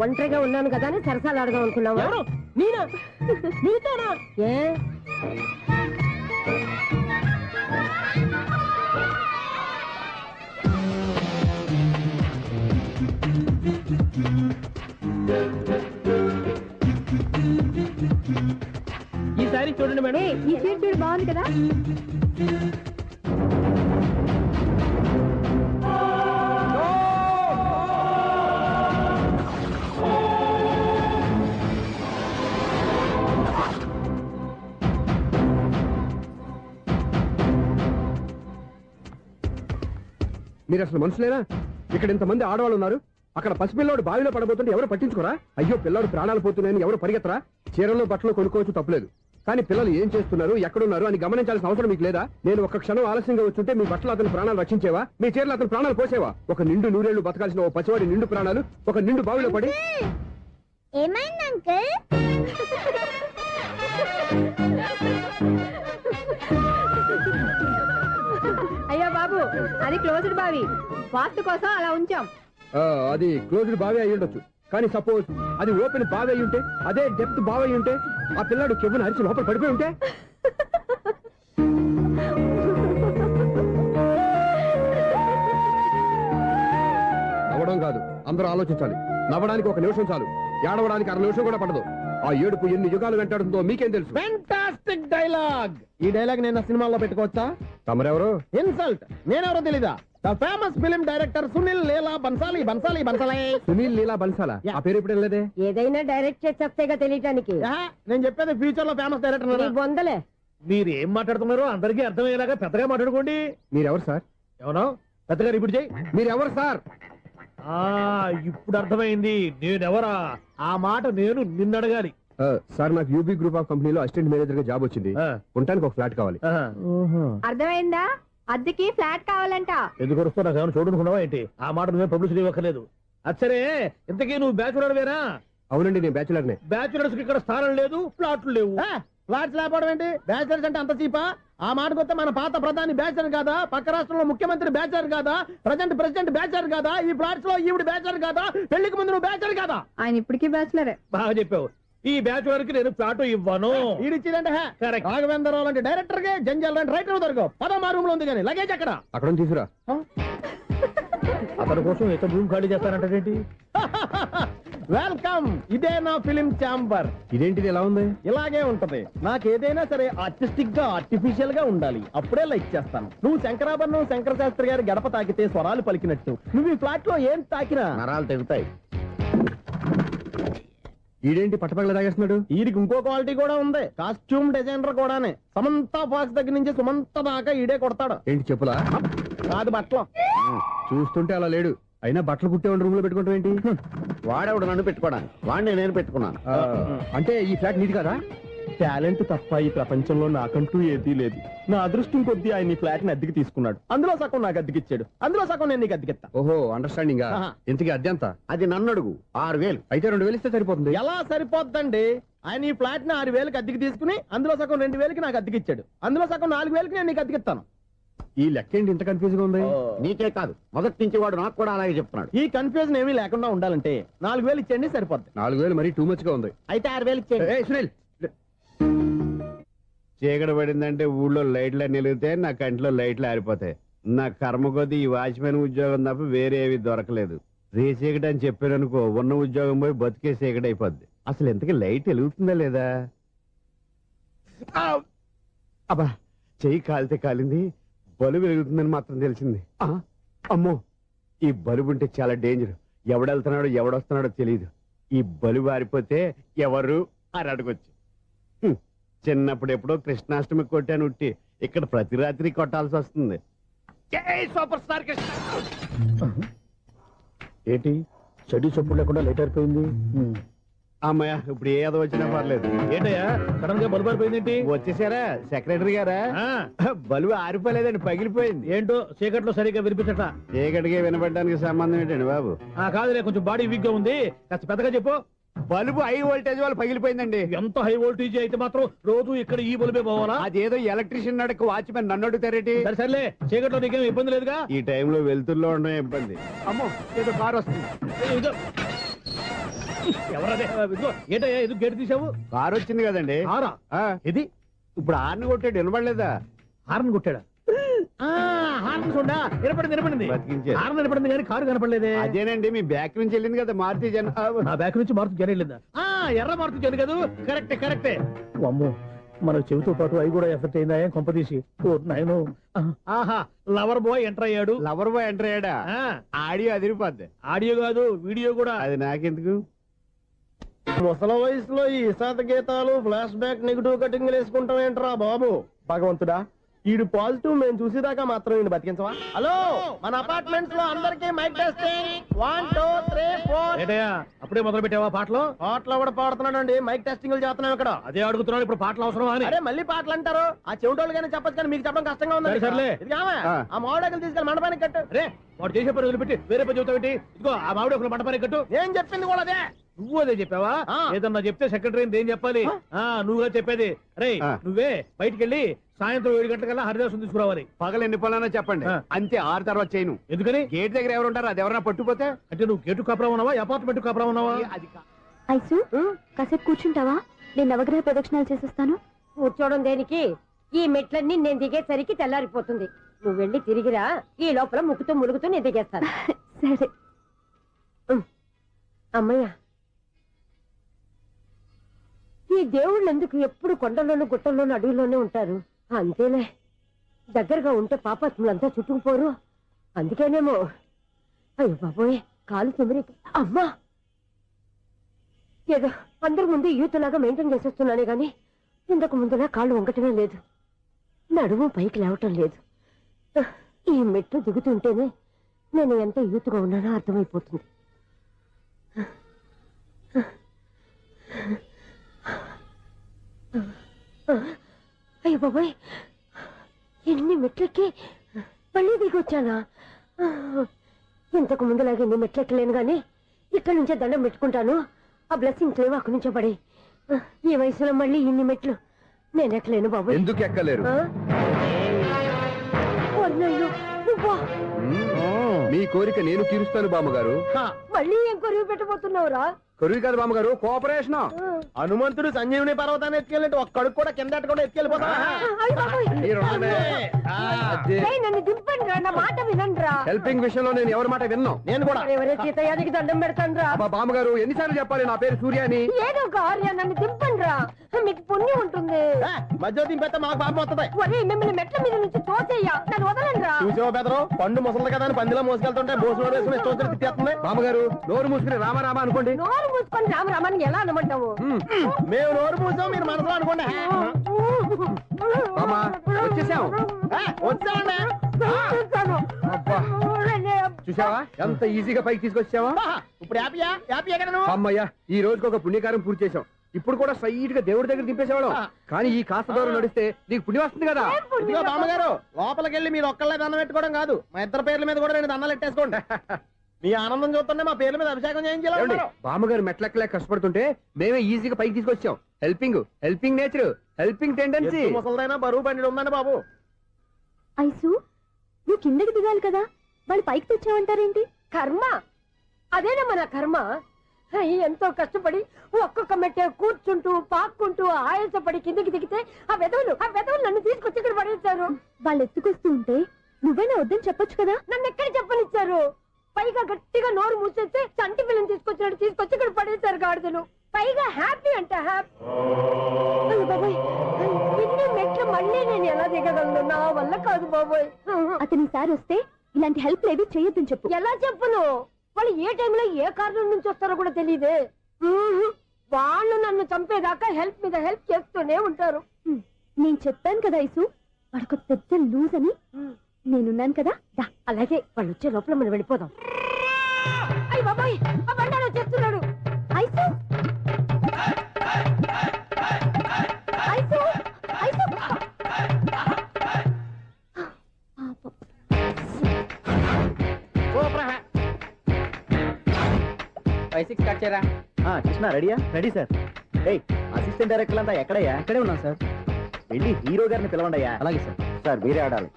ఒంటరిగా ఉన్నాను కదా అని సరసాలు అడదాం అనుకున్నావా? నేనా? నీతోనా? ఏ ఈ సారీ చూడండి మేడం. ఈ చీర చూడు బాగుంది కదా? మీరు అసలు మనుషులేనా? ఇక్కడ ఇంతమంది ఆడవాళ్ళు ఉన్నారు, అక్కడ పసిపిల్లాడు బావిలో పడబోతుంటే ఎవరు పట్టించుకోరా? అయ్యో పిల్లాడు ప్రాణాలు పోతున్నాయని ఎవరు పరిగెత్తరా? చీరలో బట్టలు కొనుక్కోవచ్చు, తప్పలేదు. కానీ పిల్లలు ఏం చేస్తున్నారు, ఎక్కడున్నారు అని గమనించాల్సిన అవసరం మీకు లేదా? నేను ఒక్క క్షణం ఆలస్యంగా వచ్చుంటే మీ బట్టలు అతని ప్రాణాలు రక్షించేవా? మీ చీరలు అతని ప్రాణాలు పోసేవా? ఒక నిండు నూరేళ్లు బతకాల్సిన ఓ పసివాడి నిండు ప్రాణాలు ఒక నిండు బావిలో పడి. ఏమైంది అంకుల్? అయ్యో బాబు, అది క్లోజ్డ్ బావి, వాస్తు కోసం అలా ఉంచాం. అది క్లోజ్డ్ బావి అయి ఉండొచ్చు, కానీ సపోజ్ అది ఓపెన్ బావి అయి ఉంటే, అదే డెప్త్ బావి అయి ఉంటే, ఆ పిల్లాడు కెవ్వును అరిచి లోపల పడిపోయి ఉంటే? నవ్వడం కాదు, అందరూ ఆలోచించాలి. నవ్వడానికి ఒక నిమిషం చాలు, ఏడవడానికి 1/2 నిమిషం కూడా పడదు. ఆ ఏడుపు ఎన్ని యుగాలు వెంటాడుతుందో మీకేం తెలుసు? Fantastic dialogue! ఈ డైలాగ్ నేను సినిమాల్లో పెట్టుకోవచ్చా? తమరెవరు? ఇన్సల్ట్! నేనెవరో తెలీదా? The famous film director Sunil Leela Bansali. Sunil Leela బన్సాలా? ఆ పేరు ఇప్పుడు వెళ్ళలేదే? ఏదైనా డైరెక్ట్ చేసి చెప్తేగా తెలియటానికి. నేను చెప్పేది ఫ్యూచర్ లో ఫేమస్ డైరెక్టర్. బొందలే. మీరు ఏం మాట్లాడుతున్నారో అందరికీ అర్థమయ్యేలాగా పెద్దగా మాట్లాడుకోండి. మీరెవరు సార్? ఎవరో పెద్దగా రిపీట్ చేయి. మీరెవరు సార్? ఇప్పుడు అర్థమైంది నేనెవరా. ఆ మాట నేను నిన్నడగాలి. సార్, నాకు యూబీ గ్రూప్ ఆఫ్ కంపెనీలో అసిస్టెంట్ మేనేజర్ గా జాబ్ వచ్చింది. ఉండటానికి ఒక ఫ్లాట్ కావాలి. అర్థమైందా? అద్దెకి ఫ్లాట్ కావాలంట. ఎందుకు వస్తున్నా ఏమైనా చూడనుకున్నావా ఏంటి? ఆ మాట నువ్వే పబ్లిసిటీ ఇవ్వక్కర్లేదు. అచ్చరే, ఇంతకీ నువ్వు బ్యాచులర్ వేరా? అవునండి, నేను బ్యాచులర్. బ్యాచులర్స్ కి ఇక్కడ స్థానం లేదు, ఫ్లాట్లు లేవు. ఫ్లాట్స్ లేకపోవడం ఏంటి? బ్యాచులర్స్ అంటే అంత చీపా? ఆ మాటకొస్తే మన పాత ప్రధాని బ్యాచర్ కాదా? పక్క రాష్ట్రంలో ముఖ్యమంత్రి బ్యాచర్ కాదా? ప్రెసిడెంట్ బ్యాచర్ కాదా? ఈ ఫ్లాట్స్ లో ఈవిడ బ్యాచర్ కాదా? పెళ్లికి ముందు నువ్వు బ్యాచర్ కాదా? ఆయన ఇప్పటికీ బ్యాచులరే. బాగా చెప్పావు. ఈ బ్యాచులర్ కి నేను ఫ్లాట్ ఇవ్వను. ఇచ్చిందంటే రాఘవేంద్రరావు లాంటి డైరెక్టర్ కి, జంజల్ లాంటి రైటర్ దొరకవు. 13 రూమ్ లో ఉంది కానీ లగేజ్ అక్కడ తీసుకురా. అతని కోసం ఎంత రూమ్ ఖాళీ చేస్తారంటే? వెల్కమ్, ఇదే నా ఫిలిం ఛాంబర్. ఇదేంటిది ఎలా ఉంది? ఇలాగే ఉంటది. నాకు ఏదైనా సరే ఆర్టిస్టిక్ గా, ఆర్టిఫిషియల్ గా ఉండాలి, అప్పుడే లైక్ చేస్తాను. నువ్వు శంకరాభరణం శంకర శాస్త్రి గారి గడప తాకితే స్వరాలు పలికినట్టు నువ్వు ఈ ఫ్లాట్ లో ఏం తాకినా నరాలు తెగుతాయి. ఈడేంటి పట్టపగల తాగేస్తున్నాడు? ఈడికి ఇంకో క్వాలిటీ కూడా ఉంది, కాస్ట్యూమ్ డిజైనర్ కూడానే. సమంత ఫాక్స్ దగ్గర నుంచి సుమంత దాకా ఈడే కొడతాడు. ఏంటి చెప్పులా? కాదు, బట్టలు. చూస్తుంటే అలా లేడు. అయినా బట్టలు కుట్టేవాడి రూమ్ లో పెట్టుకుంటాం ఏంటి? వాడేవాడు నన్ను పెట్టుకోవడానికి, వాడిని నేను పెట్టుకున్నాను. అంటే ఈ ఫ్లాట్ నీది కదా? టాలెంట్ తప్ప ఈ ప్రపంచంలో నాకంటూ ఏదీ లేదు. నా అదృష్టం కొద్దీ ఆయన ఈ ఫ్లాట్ ని అద్దెకి తీసుకున్నాడు. అందులో సగం నాకు అద్దెకిచ్చాడు, అందులో సగం నేను నీకు అద్దెకిస్తా. ఓహో, అండర్స్టాండింగ్. ఇంతకీ అద్దె ఎంత? అది నన్ను అడుగు. 6000. అయితే 2000 ఇస్తే సరిపోతుంది. ఎలా సరిపోద్దండి? ఆయన ఈ ఫ్లాట్ ని 6000కి అద్దెకి తీసుకుని అందులో సగం 2000కి నాకు అద్దెకిచ్చాడు, అందులో సగం 4000కి నేను నీకు అద్దెకిస్తాను. ఈ లెక్క ఏంటి ఇంత కన్ఫ్యూజ్ గా ఉంది? నీకే కాదు, మొదటి నుంచి వాడు నాకు కూడా అలాగే చెప్తున్నాడు. ఈ కన్ఫ్యూజన్ ఏమీ లేకుండా ఉండాలంటే 4000 ఇచ్చేయండి, సరిపోద్ది. 4000 మరీ టూ మచ్ గా ఉంది. అయితే 6000 ఇచ్చేయండి. సునీల్, చీకటి పడిందంటే ఊళ్ళో లైట్లు అన్ని వెలిగితే నా కంటిలో లైట్లు ఆరిపోతాయి. నా కర్మ కొద్దీ ఈ వాచ్మెన్ ఉద్యోగం తప్ప వేరే ఏవి దొరకలేదు. రేసేకటి అని చెప్పాననుకో, ఉన్న ఉద్యోగం పోయి బతికే సేకటి అయిపోద్ది. అసలు ఇంతకీ లైట్ వెలుగుతుందా లేదా? అబ్బా, చెయ్యి కాలితే కాలింది, బలుబు వెలుగుతుందని మాత్రం తెలిసింది. అమ్మో, ఈ బలుబు ఉంటే చాలా డేంజర్. ఎవడెళ్తున్నాడో ఎవడొస్తున్నాడో తెలియదు. ఈ బలుబు ఆరిపోతే ఎవరు అని అడగొచ్చు. చిన్నప్పుడు ఎప్పుడో కృష్ణాష్టమి కొట్టాను ఉట్టి, ఇక్కడ ప్రతి రాత్రి కొట్టాల్సి వస్తుంది. Super star Krishna. ఏంటి చెడు చప్పుడు లేకుండా లేట్ అయిపోయింది? అమ్మయ్య, ఇప్పుడు ఏదో వచ్చినా పర్లేదు. ఏంటయ్యా సడన్ గా బలుబు ఆరిపోయింది? వచ్చేసారా సెక్రటరీ గారా? బలుబు ఆరిపోలేదండి, పగిలిపోయింది. ఏంటో చీకట్లో సరిగ్గా వినిపించట. చీకటిగా వినపడడానికి సంబంధం ఏంటండి బాబు? కాదులే, కొంచెం బాడీ వీక్ గా ఉంది, కాస్త పెద్దగా చెప్పు. బల్బు హై వోల్టేజ్ వాళ్ళు పగిలిపోయిందండి. ఎంత హై వోల్టేజ్ అయితే మాత్రం రోజు ఇక్కడ ఈ బల్బే పోవాలా? అదేదో ఎలక్ట్రీషియన్ నడక వాచ్మెన్ నన్ను అడుగుతారేటి? సర్లే, చీకట్లో నీకేం ఇబ్బంది లేదుగా? ఈ టైంలో వెళ్తుల్లో ఉండడం ఇబ్బంది. అమ్మో, ఏదో కారు వస్తుంది. ఎవరదే? ఏంటయ్యా ఎందుకు గేటు తీసావు? కారు వచ్చింది కదండి. ఇది ఇప్పుడు హార్న్ కొట్టాడు, వినపడలేదా? హార్న్ కొట్టాడా? వినపడింది హార్న్ వినపడింది కానీ కారు కనపడలేదే. అదేనండి, మీ బ్యాక్ నుంచి వెళ్ళింది కదా మారుతి జన్. నా బ్యాక్ నుంచి మారుతి జన్ వెళ్ళిందా? ఎర్ర మారుతి జన్ కదా. కరెక్టే. అమ్మో, మన చెవితో పాటు అవి కూడా ఎఫెక్ట్ అయిందా కొంపదీసి? ఆహా, లవర్ బాయ్ ఎంటర్ అయ్యాడు. లవర్ బాయ్ ఎంటర్ అయ్యాడా? ఆడియో అదిరిపోద్ది. ఆడియో కాదు, వీడియో కూడా. అది నాకెందుకు? ముసల వయసులో ఈ ఇసాత గీతాలు, ఫ్లాష్ బ్యాక్, నెగిటివ్ కటింగ్ వేసుకుంటాం ఏంట్రా బాబు? భగవంతుడా, ఈడు పాజిటివ్ మేము చూసేదాకా మాత్రం ఈయన బతికించవా? హలో, మన అపార్ట్మెంట్స్ లో అందరికీ మైక్ టెస్టింగ్. 1 2 3 4. అప్పుడే మొదలు పెట్టావా పాటలు? పాటలు కూడా పాడుతున్నాడు. మైక్ టెస్టింగ్ చేస్తున్నాం ఇక్కడ. అదే అడుగుతున్నాడు, ఇప్పుడు పాటలు అవసరమా అని. అరే మళ్ళీ పాటలు అంటారు, ఆ చెవిటోళ్ళు కానీ చెప్పచ్చు, కానీ మీకు చెప్పడం కష్టంగా ఉంది. సర్లే, ఆ మామిడాకులు తీసుకెళ్ళి మండపానికి కట్టు. రే, వాడు చేసే పని వదిలిపెట్టి వేరే పని చెబుతావు. ఇదిగో ఆ మామిడాకులు మండపానికి కట్టు. నేను చెప్పింది కూడా అదే. నువ్వు అదే చెప్పావా? ఏదన్నా చెప్తే సెక్రటరీ ఏం చెప్పాలి? నువ్వుగా చెప్పేది. రే, నువ్వే బయటికి వెళ్ళి సాయంత్రం 7 గంటలకల్లా హరిదాసు తీసుకురావాలి. పగలు ఎన్ని పనులన్నా చెప్పండి, అంతే. 6 తర్వాత చేయను. ఎందుకని? గేట్ దగ్గర ఎవరు ఉంటారు, అది ఎవరన్నా పట్టుపోతే. అంటే నువ్వు గేటు కాపురా ఉన్నావా, అపార్ట్మెంట్ కాపురా ఉన్నావా? ఐసు, కాసేపు కూర్చుంటావా? నేను నవగ్రహ ప్రదక్షిణాలు చేసేస్తాను. కూర్చోవడం దేనికి? ఈ మెట్లన్నీ నేను దిగేసరికి తెల్లారిపోతుంది. నువ్వు వెళ్ళి తిరిగిరా, ఈ లోపల ముక్కుతో ములుగుతూ నేను దిగేస్తాను. సరే అమ్మయ్య. ఈ దేవుళ్ళు ఎందుకు ఎప్పుడు కొండల్లోనూ గుట్టల్లోనూ అడవిలోనే ఉంటారు? అంతేలే, దగ్గరగా ఉంటే పాపాత్ములంతా చుట్టుకుపోరు. అందుకేనేమో. అయ్యో బాబోయ్, కాలు తిమిరి. అమ్మా, ఏదో అందరి ముందు యూత్లాగా మెయింటైన్ చేసేస్తున్నానే గాని ఇంతకు ముందులా కాళ్ళు వంకటమే లేదు, నడుము పైకి లేవటం లేదు. ఈ మెట్లు దిగుతుంటేనే నేను ఎంత యూత్గా ఉన్నానో అర్థమైపోతుంది. అయ్యో బాబాయ్, ఎన్ని మెట్లెక్కి మళ్ళీ దిగొచ్చానా? ఇంతకు ముందులాగే ఎన్ని మెట్లెక్కలేను గాని ఇక్కడ నుంచే దండం పెట్టుకుంటాను. ఆ బ్లెస్సింగ్స్ లేవు అక్కడి నుంచే పడి. ఈ వయసులో మళ్ళీ ఇన్ని మెట్లు నేను ఎక్కలేను బాబాయ్. ఎందుకు ఎక్కలేరు? మీ కోరిక నేను తీరుస్తాను బామ్మగారు. మళ్ళీ ఏం కొరివి పెట్టబోతున్నావురా? కొరివి కాదు బామ్మగారు, కోఆపరేషన్. హనుమంతుడు సంజీవుని పర్వతాన్ని ఎత్తుకెళ్ళినట్టు ఒక్కడికి కూడా కింద కూడా ఎత్తుకెళ్ళిపోతా. నన్ను దింపండి రా, నా మాట వినండిరా. హెల్పింగ్ విషయంలో నేను ఎవరి మాట విన్నాను. నేను కూడా ఎవరే సీతయ్యానికి దండం పెడతాను రా. బామ్మగారు ఎన్నిసార్లు చెప్పాలి నా పేరు సూర్యాని? ఏదో ఒక ఆర్య, నన్ను దింపండి రా, మీకు పుణ్యం ఉంటుంది. మధ్య దింపేస్తే మాకు పాపం వస్తుంది. మిమ్మల్ని మెట్ల మీద నుంచి తోసేయ్యా, నన్ను వదలండి రా. చూసావా బెదరు, పండు ముసలి కదా అని పందిలో మోసుకెళ్తుంటే బోసులో వేసుకుని ఇష్టం తిట్టేస్తుంది. బామ్మగారు నోరు మూసుకుని రామారామ అనుకోండి. నోరు మూసుకొని రామరామాన్ని ఎలా అనమంటావు? మేము నోరు మూసాం, మీరు మనసులో అనుకోండి. వచ్చేసాం, వచ్చామండి. చూసావా ఎంత ఈజీగా పైకి తీసుకొచ్చావా? ఇప్పుడు అమ్మయ్యా, ఈ రోజుకి ఒక పుణ్యకారం పూర్తి చేసాం. ఇప్పుడు కూడా స్ట్రైట్ గా దేవుడి దగ్గర దింపేసేవాళ్ళం. కానీ ఈ కాస్త దూరం నడిస్తే నీకు పుణ్యం వస్తుంది కదా. బామ్మగారు లోపలికి వెళ్ళి మీరు ఒక్కళ్ళే దండం పెట్టుకోవడం కాదు, మా ఇద్దరు పేర్ల మీద కూడా 2 దండాలు ఎట్టేసుకోండి. మీ ఆనందం చూస్తుంటే మా పేర్ల మీద అభిషేకం చేయించాలి. బామ్మగారు మెట్లెక్కలే కష్టపడుతుంటే మేమే ఈజీగా పైకి తీసుకొచ్చాం. Helping nature, helping tendency. ముసలిదైనా బరువు బండి ఉందండి బాబు. ఐసు, నువ్వు కిందకి దిగాలి కదా, వాళ్ళు పైకి తెచ్చావంటారేంటి? కర్మ, అదేనా మన కర్మ. ఎంతో కష్టపడి ఒక్కొక్క మెట్టే కూర్చుంటూ పాక్కుంటూ ఆయాసపడి కిందకి దిగితే ఆ వెధవులు నన్ను తీసుకొచ్చి ఇక్కడ పడేశారు. వాళ్ళు ఎత్తుకొస్తూ ఉంటే నువ్వేనా వద్దని చెప్పొచ్చు కదా. నన్ను ఎక్కడ చెప్పనిచ్చారు? పైగా గట్టిగా నోరు మూసేస్తే చంటి పిల్లని తీసుకొచ్చినట్టు తీసుకొచ్చి ఇక్కడ పడేశారు గాడిదలు. పైగా హ్యాపీ అంటే హ్యాపీ. బాబాయ్, ఇన్ని మెట్లు మళ్ళీ నేను ఎలా దిగగలను? నా వల్ల కాదు బాబాయ్. అతని సారి వస్తే ఇలాంటి హెల్ప్ లేవి చేయొద్దని చెప్పు. ఎలా చెప్పును? వాళ్ళు ఏ టైంలో ఏ కారణం నుంచి వస్తారో కూడా తెలియదే. వాళ్ళు నన్ను చంపేదాకా హెల్ప్ మీద హెల్ప్ చేస్తూనే ఉంటారు. నేను చెప్పాను కదా ఐసు, వాడికి పెద్ద లూజ్ అని. నేనున్నాను కదా. అలాగే వాళ్ళు వచ్చే లోపల మనం వెళ్ళిపోదాం. అయ్య బాబాయ్, ఆ బండారు వచ్చేస్తున్నాడు. Ice, ice, ice. 5-6 స్టార్ట్ చేయరా. కృష్ణ రెడీయా? Ready sir. అసిస్టెంట్ డైరెక్టర్ అంతా ఎక్కడయ్యా? ఇక్కడే ఉన్నాం సార్. వెళ్ళి హీరో గారిని పిలవండి అయ్యా. అలాగే సార్. సార్ మీరే ఆడాలి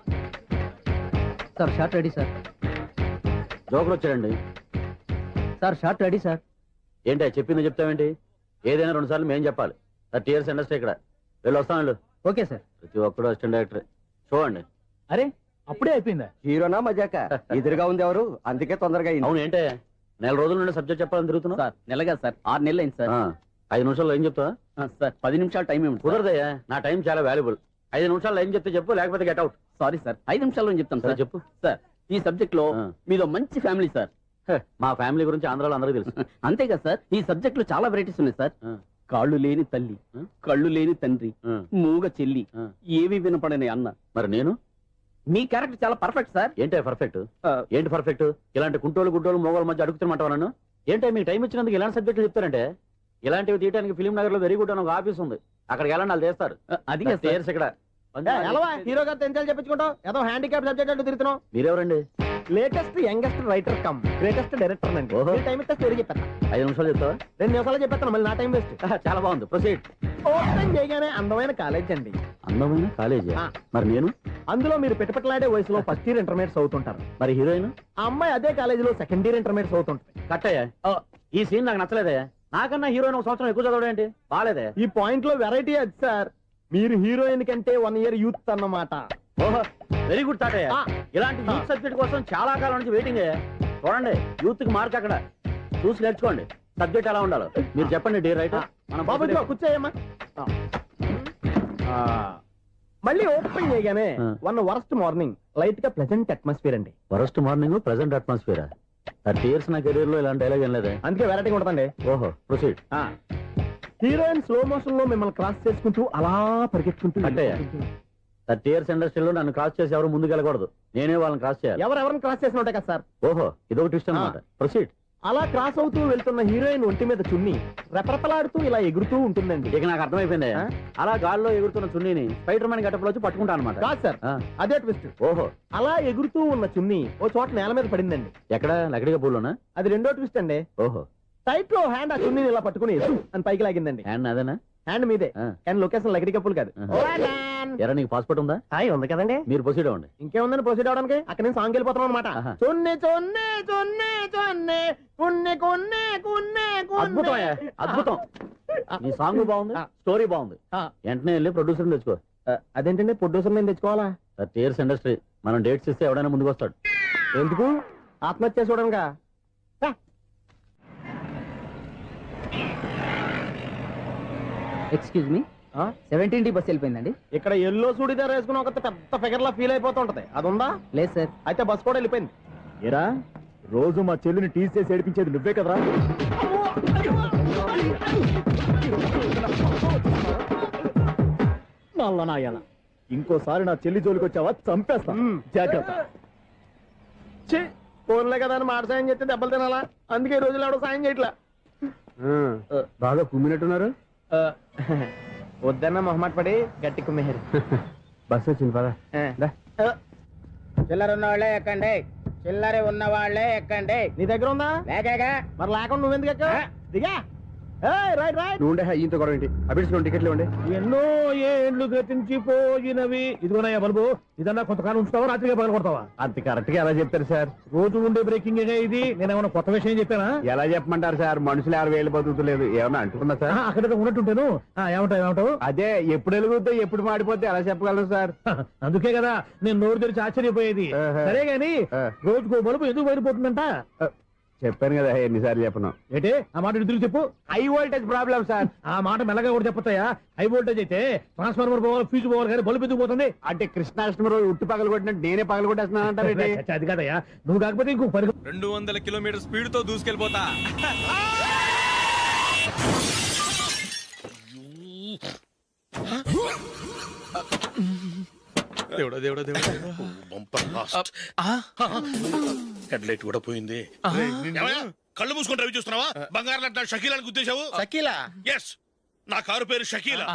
సార్. Short ready sir. జోకులు వచ్చారండి సార్. Short ready sir. ఏంటి చెప్పింది చెప్తావేంటి? ఏదైనా 2 సార్లు మేం చెప్పాలి. 30 years ఇండస్ట్రీ ఇక్కడ. వెళ్ళి వస్తాం వెళ్ళు. Okay sir. ప్రతి ఒక్కడు అసిస్టెంట్ డైరెక్టర్. చూడండి. అరే అప్పుడే అయిపోయిందా? హీరోనా మజాక? ఎదురుగా ఉంది ఎవరు, అందుకే తొందరగా. అవును ఏంటే 4 రోజుల నుండి సబ్జెక్ట్ చెప్పాలని తిరుగుతున్నా సార్. నెలగా సార్. 6 నెలలు అయింది సార్. 5 నిమిషాల్లో ఏం చెప్తా సార్? 10 నిమిషాలు టైం ఏమి కుదరదయ్యా. నా టైం చాలా వాల్యుబుల్. 5 నిమిషాలు ఏం చెప్తే చెప్పు, లేకపోతే గెట్ అవుట్. సారీ సార్, 5 నిమిషాల్లో చెప్తాను సార్. చెప్పు సార్. ఈ సబ్జెక్ట్ లో మీదో మంచి ఫ్యామిలీ సార్. మా ఫ్యామిలీ గురించి ఆంధ్రాలో అందరికీ తెలుసు. అంతేగా సార్, ఈ సబ్జెక్ట్ లో చాలా వెరైటీస్ ఉన్నాయి సార్. కాళ్ళు లేని తల్లి, కళ్ళు లేని తండ్రి, మూగ చెల్లి, ఏవి వినపడని అన్న. మరి నేను మీ క్యారెక్టర్ చాలా పర్ఫెక్ట్ సార్. ఏంటి పర్ఫెక్ట్? ఏంటి పర్ఫెక్ట్? ఇలాంటి కుంటోలు గుడ్డోలు మోగోల మధ్య అడుగుతున్నమాట నన్ను. ఏంటో మీకు టైం ఇచ్చినందుకు ఇలాంటి సబ్జెక్టులు చెప్తారంటే, ఇలాంటివి తీయడానికి ఫిలిం నగర్ లో వెరీ గుడ్ అని ఒక ఆఫీస్ ఉంది. అక్కడికి వెళ్ళండి, వాళ్ళు చేస్తారు. అది ఇక్కడ హీరో గారు తెంచాలి చెప్పించుకుంటాం. ఏదో హ్యాండిక్యాప్ సబ్జెక్ట్ అంటూ తిరుగుతున్నాం. మీరెవరండి? Latest youngest writer cum greatest director అండి. టైం ఇస్తే స్టోరీ చెప్పేస్తా. 5 నిమిషాలు చెప్తావా? 2 నిమిషాలు చెప్పేస్తాను, మళ్ళీ నా టైం వేస్ట్. చాలా బాగుంది, ప్రొసీడ్. ఓపెన్ చేయగానే అందమైన కాలేజ్ అండి. అందమైన కాలేజ్? మరి నేను అందులో మీరు పెట్టుపట్లాడే వయసులో ఫస్ట్ ఇయర్ ఇంటర్మీడియట్స్ అవుతుంటారు. మరి హీరోయిన్ ఆ అమ్మాయి అదే కాలేజీలో సెకండ్ ఇయర్ ఇంటర్మీడియట్స్ అవుతుంటుంది. కట్టయ్యా, ఈ సీన్ నాకు నచ్చలేదే. నాకన్నా హీరోయిన్ 1 సంవత్సరం ఎక్కువ చదవడం ఏంటి? బాలేదే. ఈ పాయింట్ లో వెరైటీ అది సార్. మీరు హీరోయిన్ కంటే 1 year యూత్ అన్నమాట. ఓహో, వెరీ గుడ్ తాటయ్య. ఇలాంటి యూత్ సబ్జెక్ట్ కోసం చాలా కాలం నుంచి వెయిటింగ్. చూడండి, యూత్ కి మార్క్ అక్కడ చూసి నేర్చుకోండి. సబ్జెక్ట్ ఎలా ఉండాలో మీరు చెప్పండి. డే రైట్ కూర్చోయమ్మా. మళ్ళీ ఓపెన్ చేయగానే వరస్ట్ మార్నింగ్ లైట్ గా ప్లెజెంట్ అట్మాస్ఫియర్ అండి. Worst morning pleasant atmosphere. 30 years నా కెరీర్ లో ఇలాంటి డైలాగ్ ఏం లేదే. అందుకే వెరైటీ ఉంటుందండి. ఓహో, ప్రొసీడ్. హీరోయిన్ స్లో మోషన్ లో మిమ్మల్ని క్రాస్ చేసుకుంటూ అలా పరిగెత్తుకుంటూ అంటే 30 years ఇండస్ట్రీలో నన్ను క్రాస్ చేసి ఎవరు ముందుకు వెళ్ళకూడదు. నేనే వాళ్ళని క్రాస్ చేయాలి. ఎవరెవరిని క్రాస్ చేసిన ఉంటాయి కదా సార్. ఓహో, ఇదొక ట్విస్ట్ అన్నమాట. ప్రొసీడ్. అలా క్రాస్ అవుతూ వెళ్తున్న హీరోయిన్ ఒంటి మీద చున్ని రెపరెపలాడుతూ ఇలా ఎగురుతూ ఉంటుందండి. ఇక నాకు అర్థమైపోయింది. అలా గాల్లో ఎగురుతున్న చున్నీని స్పైడర్ మ్యాన్ గెటప్లో వచ్చి పట్టుకుంటా అనమాట. కాదు సార్, అదే ట్విస్ట్. ఓహో, అలా ఎగురుతూ ఉన్న చున్ని ఓ చోట నేల మీద పడిందండి. ఎక్కడ? లకడిగా పూలోనా? అది రెండో ట్విస్ట్ అండి. ఓహో, టైట్ లో హ్యాండ్ ఆ చున్నీని ఇలా పట్టుకుని అని పైకి లాగిందండి. హ్యాండ్ అదేనా? హ్యాండ్ మీదే, కానీ లొకేషన్ లకడి కప్పులు కాదు. ఎరా, నీకు పాస్పోర్ట్ ఉందా? ఉంది కదండి. మీరు ప్రొసీడ్ అవ్వండి. ఇంకేముందని ప్రొసీడ్ అవడానికి? అక్కడ నుంచి సాంగ్ వెళ్ళిపోతున్నాం అనమాట. చొన్నే చొన్నే చొన్నే చొన్నే కున్నే కున్నే కున్నే. అద్భుతం, అద్భుతం. ఈ సాంగ్ బాగుంది, స్టోరీ బాగుంది. వెంటనే వెళ్ళి ప్రొడ్యూసర్ తెచ్చుకో. అదేంటండి ప్రొడ్యూసర్ నేను తెచ్చుకోవాలా? 30 years ఇండస్ట్రీ, మనం డేట్స్ ఇస్తే ఎవడైనా ముందుకు వస్తాడు. ఎందుకు? ఆత్మహత్య చూడనుగా. Excuse me, 17D bus వెళ్ళిపోయిందండి. ఇక్కడ ఎల్లో చూడిదార్ వేసుకుని ఒక పెద్ద ఫిగర్ లా ఫీల్ అయిపోతుంటది, అది ఉందా? లేదు సార్. అయితే బస్ కూడా వెళ్ళిపోయింది. ఏరా, రోజు మా చెల్లిని టీస్ చేసి ఏడిపించేది నువ్వే కదరా? నాయన, ఇంకోసారి నా చెల్లి జోలికి వచ్చావా చంపేస్తా, జాగ్రత్త. ఫోన్లే కదా అని మాట సాయం చేస్తే దెబ్బలు తినాలా? అందుకే ఈ రోజులు ఎవడో సాయం చేయట్లా. బాగా కుమ్మినట్టున్నారు. వద్దన్న మొహమాట పడి గట్టి కుమ్మేరు. బస్సు వచ్చింది పద. చిల్లర ఉన్న వాళ్ళే ఎక్కండి, చిల్లర ఉన్న వాళ్ళే ఎక్కండి. నీ దగ్గర ఉందా? లేక మరి లేకుండా నువ్వెందుకు ఎక్కావు? దిగా. రైట్ రైట్ నువ్వు ఉండే ఇంత గొడవ ఏంటి అభిడ్చుకోండి టికెట్లు ఇవ్వండి. ఎన్నో ఏండ్లు గతించిపోయినవి. ఇదిగోనయ్యా బల్బు, ఇదన్నా కొంతకాలం ఉంచుతావా రాత్రిగా పగల కొడతావా? అంత కరెక్ట్ గా ఎలా చెప్తారు సార్? రోజు ఉండే బ్రేకింగ్ ఇది. నేనేమన్నా కొత్త విషయం చెప్పానా? ఎలా చెప్పమంటారు సార్? మనుషులు 60 బతుకుతలేదు, ఏమన్నా అంటున్నా సార్? అక్కడ ఉన్నట్టుంటాను. ఏమంటావు? అదే ఎప్పుడు వెలుగుతో ఎప్పుడు మాడిపోతే ఎలా చెప్పగలను సార్? అందుకే కదా నేను నోరు తెరిచి ఆశ్చర్యపోయేది. సరే గాని రోజుకో బల్బు ఎందుకు బయటపోతుందంట? చెప్పాను కదా ఎన్నిసార్లు చెప్పను. ఏంటి ఆ మాట ఇద్దరు చెప్పు. High voltage problem sir. ఆ మాట మెల్లగా కూడా చెప్పొస్తాయా? హై వోల్టేజ్ అయితే ట్రాన్స్ఫార్మర్ పోవాలి, ఫ్యూజ్ పోవాలి, కానీ బల్బు ఎందుకు పోతుంది? అంటే కృష్ణాష్టమి రోజు ఉట్టి పగలు కొట్టినట్టు నేనే పగలు కొట్టేస్తున్నాను అంటారు. అది కాదయ్యా, నువ్వు కాకపోతే ఇంకో 200 కిలోమీటర్ స్పీడ్ తో దూసుకెళ్ళిపోతా. దేవుడా దేవుడా దేవుడా, హెడ్ లైట్ కూడా పోయింది. కళ్ళు మూసుకొని రవి చూస్తున్నావా? బంగారం లాంటి షకీలాని గుద్దేశావు. షకీలా? ఎస్, నా కారు పేరు Shakeela.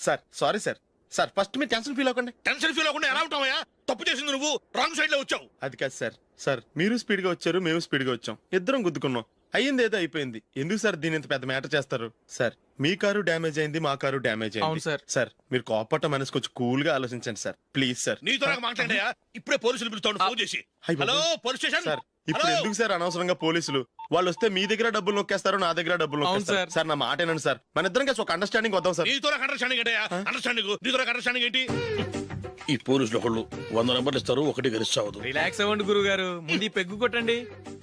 Sir sorry sir. Sir first మీరు టెన్షన్ ఫీల్ అవ్వకండి. టెన్షన్ ఫీల్ అవ్వకుండా ఎలా ఉంటావా? తప్పు చేసింది నువ్వు, రాంగ్ సైడ్ లో వచ్చావు. అది కాదు సార్. సార్ మీరు స్పీడ్ గా వచ్చారు, మేము స్పీడ్ గా వచ్చాం, ఇద్దరం గుద్దుకున్నాం. అయ్యింది ఏదో అయిపోయింది. ఎందుకు సార్ దీని ఇంత పెద్ద మ్యాటర్ చేస్తారు? సార్ మీ కారు డ్యామేజ్ అయింది, మా కారు డ్యామేజ్ అయింది. సార్ సార్ మీరు కోపట్ట మనసు కొంచెం కూల్ గా ఆలోచించండి సార్, ప్లీజ్ సార్. నీతో నాకు మాట్లాడాయా? ఇప్పుడే పోలీసులు పిలుస్తాను, ఫోన్ చేసి. Hello police station. సార్ ఇప్పుడు ఎందుకు సార్ అనవసరంగా పోలీసులు? వాళ్ళు వస్తే మీ దగ్గర డబ్బులు నొక్కేస్తారు, నా దగ్గర డబ్బులు నొక్కేస్తారు. సార్ నా మాట ఏనండి సార్, మన ఇద్దరం కలిసి ఒక అండర్స్టాండింగ్ వద్దాం సార్. నీతో నాకు అండర్స్టాండింగ్ ఏంటయ్యా? అండర్స్టాండింగ్ నీతో నాకు అండర్స్టాండింగ్ ఏంటి? ఈ పోలీసులు ఒకళ్ళు 100 నెంబర్లు ఇస్తారు, ఒకటి గెలుస్తావు. రిలాక్స్ అవ్వండి గురువు గారు, ముందు పెగ్గు కొట్టండి.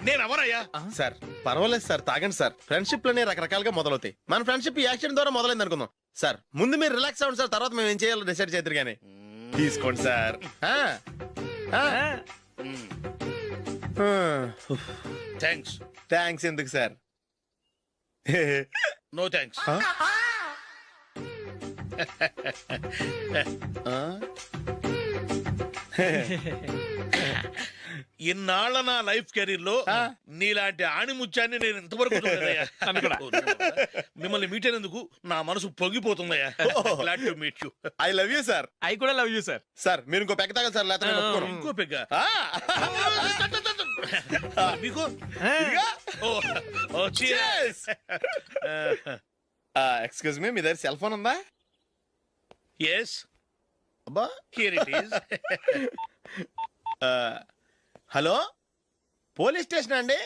నేను ఎవరయ్యా? సార్ పర్వాలేదు సార్, తాగండి సార్. ఫ్రెండ్షిప్ లోనే రకరకాలుగా మొదలవుతాయి. మన ఫ్రెండ్షిప్ ఈ యాక్సిడెంట్ ద్వారా మొదలైంది అనుకుందాం. సార్ ముందు మీరు రిలాక్స్ అవ్వండి సార్, తర్వాత మేము ఏం చేయాలో డిసైడ్ చేద్దరు గానీ. తీసుకోండి సార్. థ్యాంక్స్. థ్యాంక్స్ ఎందుకు సార్? No thanks. ఇన్నాళ్ళ నా లైఫ్ కెరీర్ లో నీలాంటి ఆణిముత్యాన్ని నేను ఇంతవరకు చూడలేదయ్యా. మిమ్మల్ని మీట్ అయినందుకు నా మనసు పొంగిపోతుందయ్యా. Glad to meet you. I love you sir. I కూడా లవ్ యూ సార్. సార్ మీరు ఇంకో పెగ్గ తాగండి సార్, లేకపోతే నేను ఒప్పుకోను. ఇంకో పెగ్గ మీకు? ఎక్స్క్యూజ్ మీ, మీ దగ్గర సెల్ ఫోన్ ఉందా? ఎస్. అబ్బా here it is. Hello police station అండి.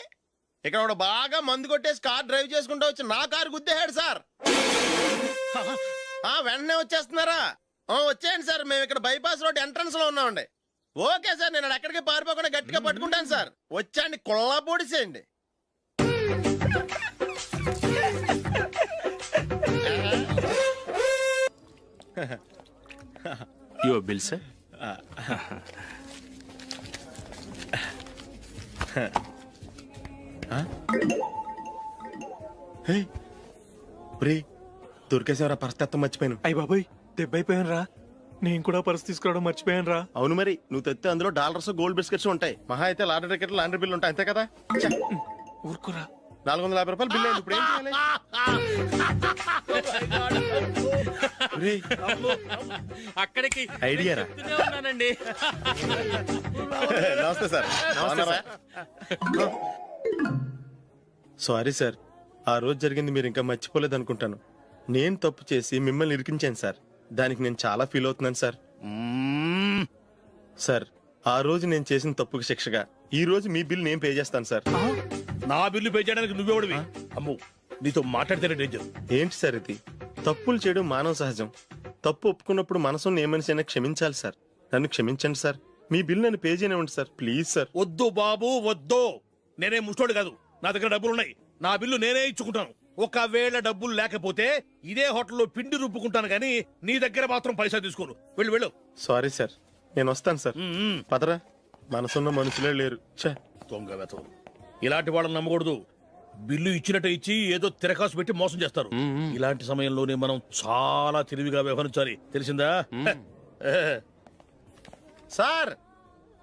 ఇక్కడ ఒకడు బాగా మందు కొట్టేసి కార్ డ్రైవ్ చేసుకుంటూ వచ్చి నా కారు గుద్దేశాడు సార్. వెంటనే వచ్చేస్తున్నారా? వచ్చేయండి సార్, మేము ఇక్కడ బైపాస్ రోడ్ ఎంట్రన్స్ లో ఉన్నామండి. ఓకే సార్, నేను ఎక్కడికి పారిపోకుండా గట్టిగా పట్టుకుంటాను సార్. వచ్చాండి, కుళ్ళా పొడిసేయండి. Your bill sir. దొరికేసేవరా? పరిస్థితి మర్చిపోయాను. అయ్య బాబాయ్, దెబ్బైపోయాను రా. నేను కూడా పర్స్ తీసుకురావడం మర్చిపోయాను రా. అవును మరి, నువ్వు తెస్తే అందులో డాలర్స్ గోల్డ్ బిస్కెట్స్ ఉంటాయి. మహా అయితే లాటరీ టికెట్ లాండ్రీ బిల్లు ఉంటాయి, అంతే కదా? ఊరుకురా. 450 రూపాయలు బిల్లు అయింది. ఇప్పుడు ఏం చేయాలి? అక్కడికి ఐడియా రా. ఉన్నానండి. నమస్తే సార్. సారీ సార్, ఆ రోజు జరిగింది మీరు ఇంకా మర్చిపోలేదు అనుకుంటాను. నేను తప్పు చేసి మిమ్మల్ని ఇరికించాను సార్. దానికి నేను చాలా ఫీల్ అవుతున్నాను సార్. సార్ ఆ రోజు నేను చేసిన తప్పుకి శిక్షగా ఈ రోజు మీ బిల్ నేను పే చేస్తాను సార్. నా బిల్లు పే చేయడానికి నువ్వెవడివి? అమ్మో, నీతో మాట్లాడితేనే డేంజర్. ఏంటి సార్ ఇది? తప్పులు చేయడం మానవ సహజం. తప్పు ఒప్పుకున్నప్పుడు మనసుని ఏ మనిషి అయినా క్షమించాలి సార్. నన్ను క్షమించండి సార్. మీ బిల్ నన్ను పే చేయనివ్వండి సార్, ప్లీజ్ సార్. వద్దు బాబు వద్దు. నేనే ముష్టోడు కాదు, నా దగ్గర డబ్బులు ఉన్నాయి. నా బిల్లు నేనే ఇచ్చుకుంటాను. ఒకవేళ డబ్బులు లేకపోతే ఇదే హోటల్లో పిండి రుబ్బుకుంటాను, కానీ నీ దగ్గర మాత్రం పైసా తీసుకోను. వెళ్ళు వెళ్ళు. సారీ సార్, నేను వస్తాను సార్. పదరా, మనసున్న మనుషులే లేరు. దొంగ వెతవు. ఇలాంటి వాళ్ళని నమ్మకూడదు. బిల్లు ఇచ్చినట్టు ఇచ్చి ఏదో తిరకాసు పెట్టి మోసం చేస్తారు. ఇలాంటి సమయంలోనే మనం చాలా తెలివిగా వ్యవహరించాలి, తెలిసిందా? సార్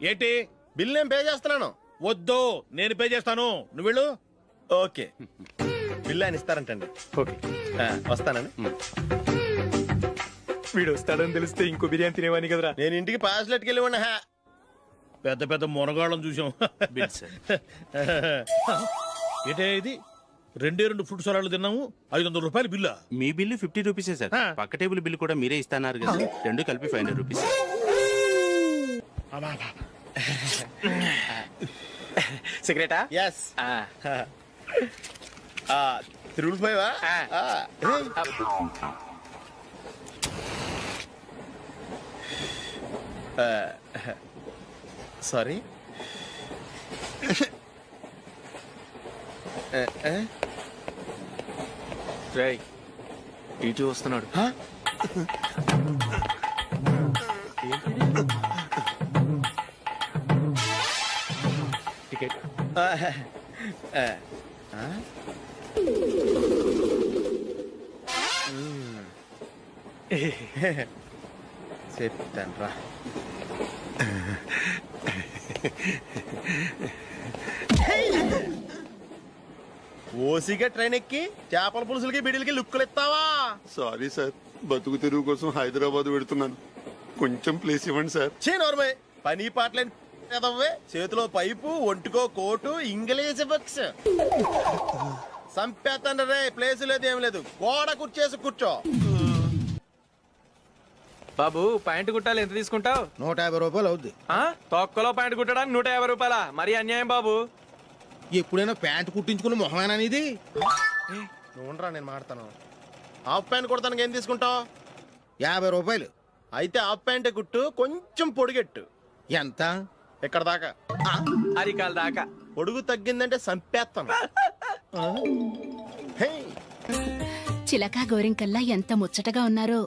ఏంటి? బిల్ నేను పే చేస్తున్నాను. వద్దు, నేను పే చేస్తాను, నువ్వు వెళ్ళు. ఓకే, బిల్ ఆయన ఇస్తారంటండి. ఓకే, వస్తానండి. వీడు వస్తాడని తెలిస్తే ఇంకో బిర్యానీ తినేవాని కదరా. నేను ఇంటికి పాస్లెట్కి వెళ్ళి ఉన్నా. పెద్ద పెద్ద మునగాళ్ళం చూసాం. ఏంటే ఇది? 2 ఫ్రూట్ సలాడ్లు తిన్నాము 500 రూపాయలు బిల్లా. మీ బిల్లు 50 రూపీసే సార్. పక్క టేబుల్ బిల్లు కూడా మీరే ఇస్తాన్నారు కదా, రెండు కలిపి 500 రూపీస్. సిగరెటా? ఎస్. తిరుగులు పోయావా? సారీ. రేయ్ ఇటు వస్తున్నాడు. టికెట్. చెప్తాను రా. ఓసిగా ట్రైన్ ఎక్కి చేపల పులుసులకి బిడిలకి లుక్కులు ఇస్తావా? సారీ సార్, బతుకు తెరువు కోసం హైదరాబాద్ పెడుతున్నాను, కొంచెం ప్లేస్ ఇవ్వండి సార్. నోర్మే పని పాటలేని ఎదవ్వే. చేతిలో పైపు, ఒంటికో కోటు, ఇంగ్లీష్ బుక్స్. సంపేతండ్రి రే, ప్లేస్ లేదు ఏం లేదు, గోడ కుర్చేసి కూర్చో. బాబు ప్యాంటు కుట్టాలి, ఎంత తీసుకుంటావు? 150 రూపాయలు అవుద్ది. తొక్కలో ప్యాంటు కుట్టడానికి 150 రూపాయల? మరి అన్యాయం బాబు. ఎప్పుడైనా ప్యాంటు కుట్టించుకుని మొహమేనా ఇది? నువ్వురా, నేను మాడతాను. హాఫ్ ప్యాంట్ కుడతానికి ఏం తీసుకుంటావు? 50 రూపాయలు. అయితే హాఫ్ ప్యాంటే కుట్టు, కొంచెం పొడిగెట్టు. ఎంత? ఇక్కడ దాకా, అరికాల దాకా. పొడుగు తగ్గిందంటే సంపేస్తాను. చిలకా గోరింకల్లా ఎంత ముచ్చటగా ఉన్నారో.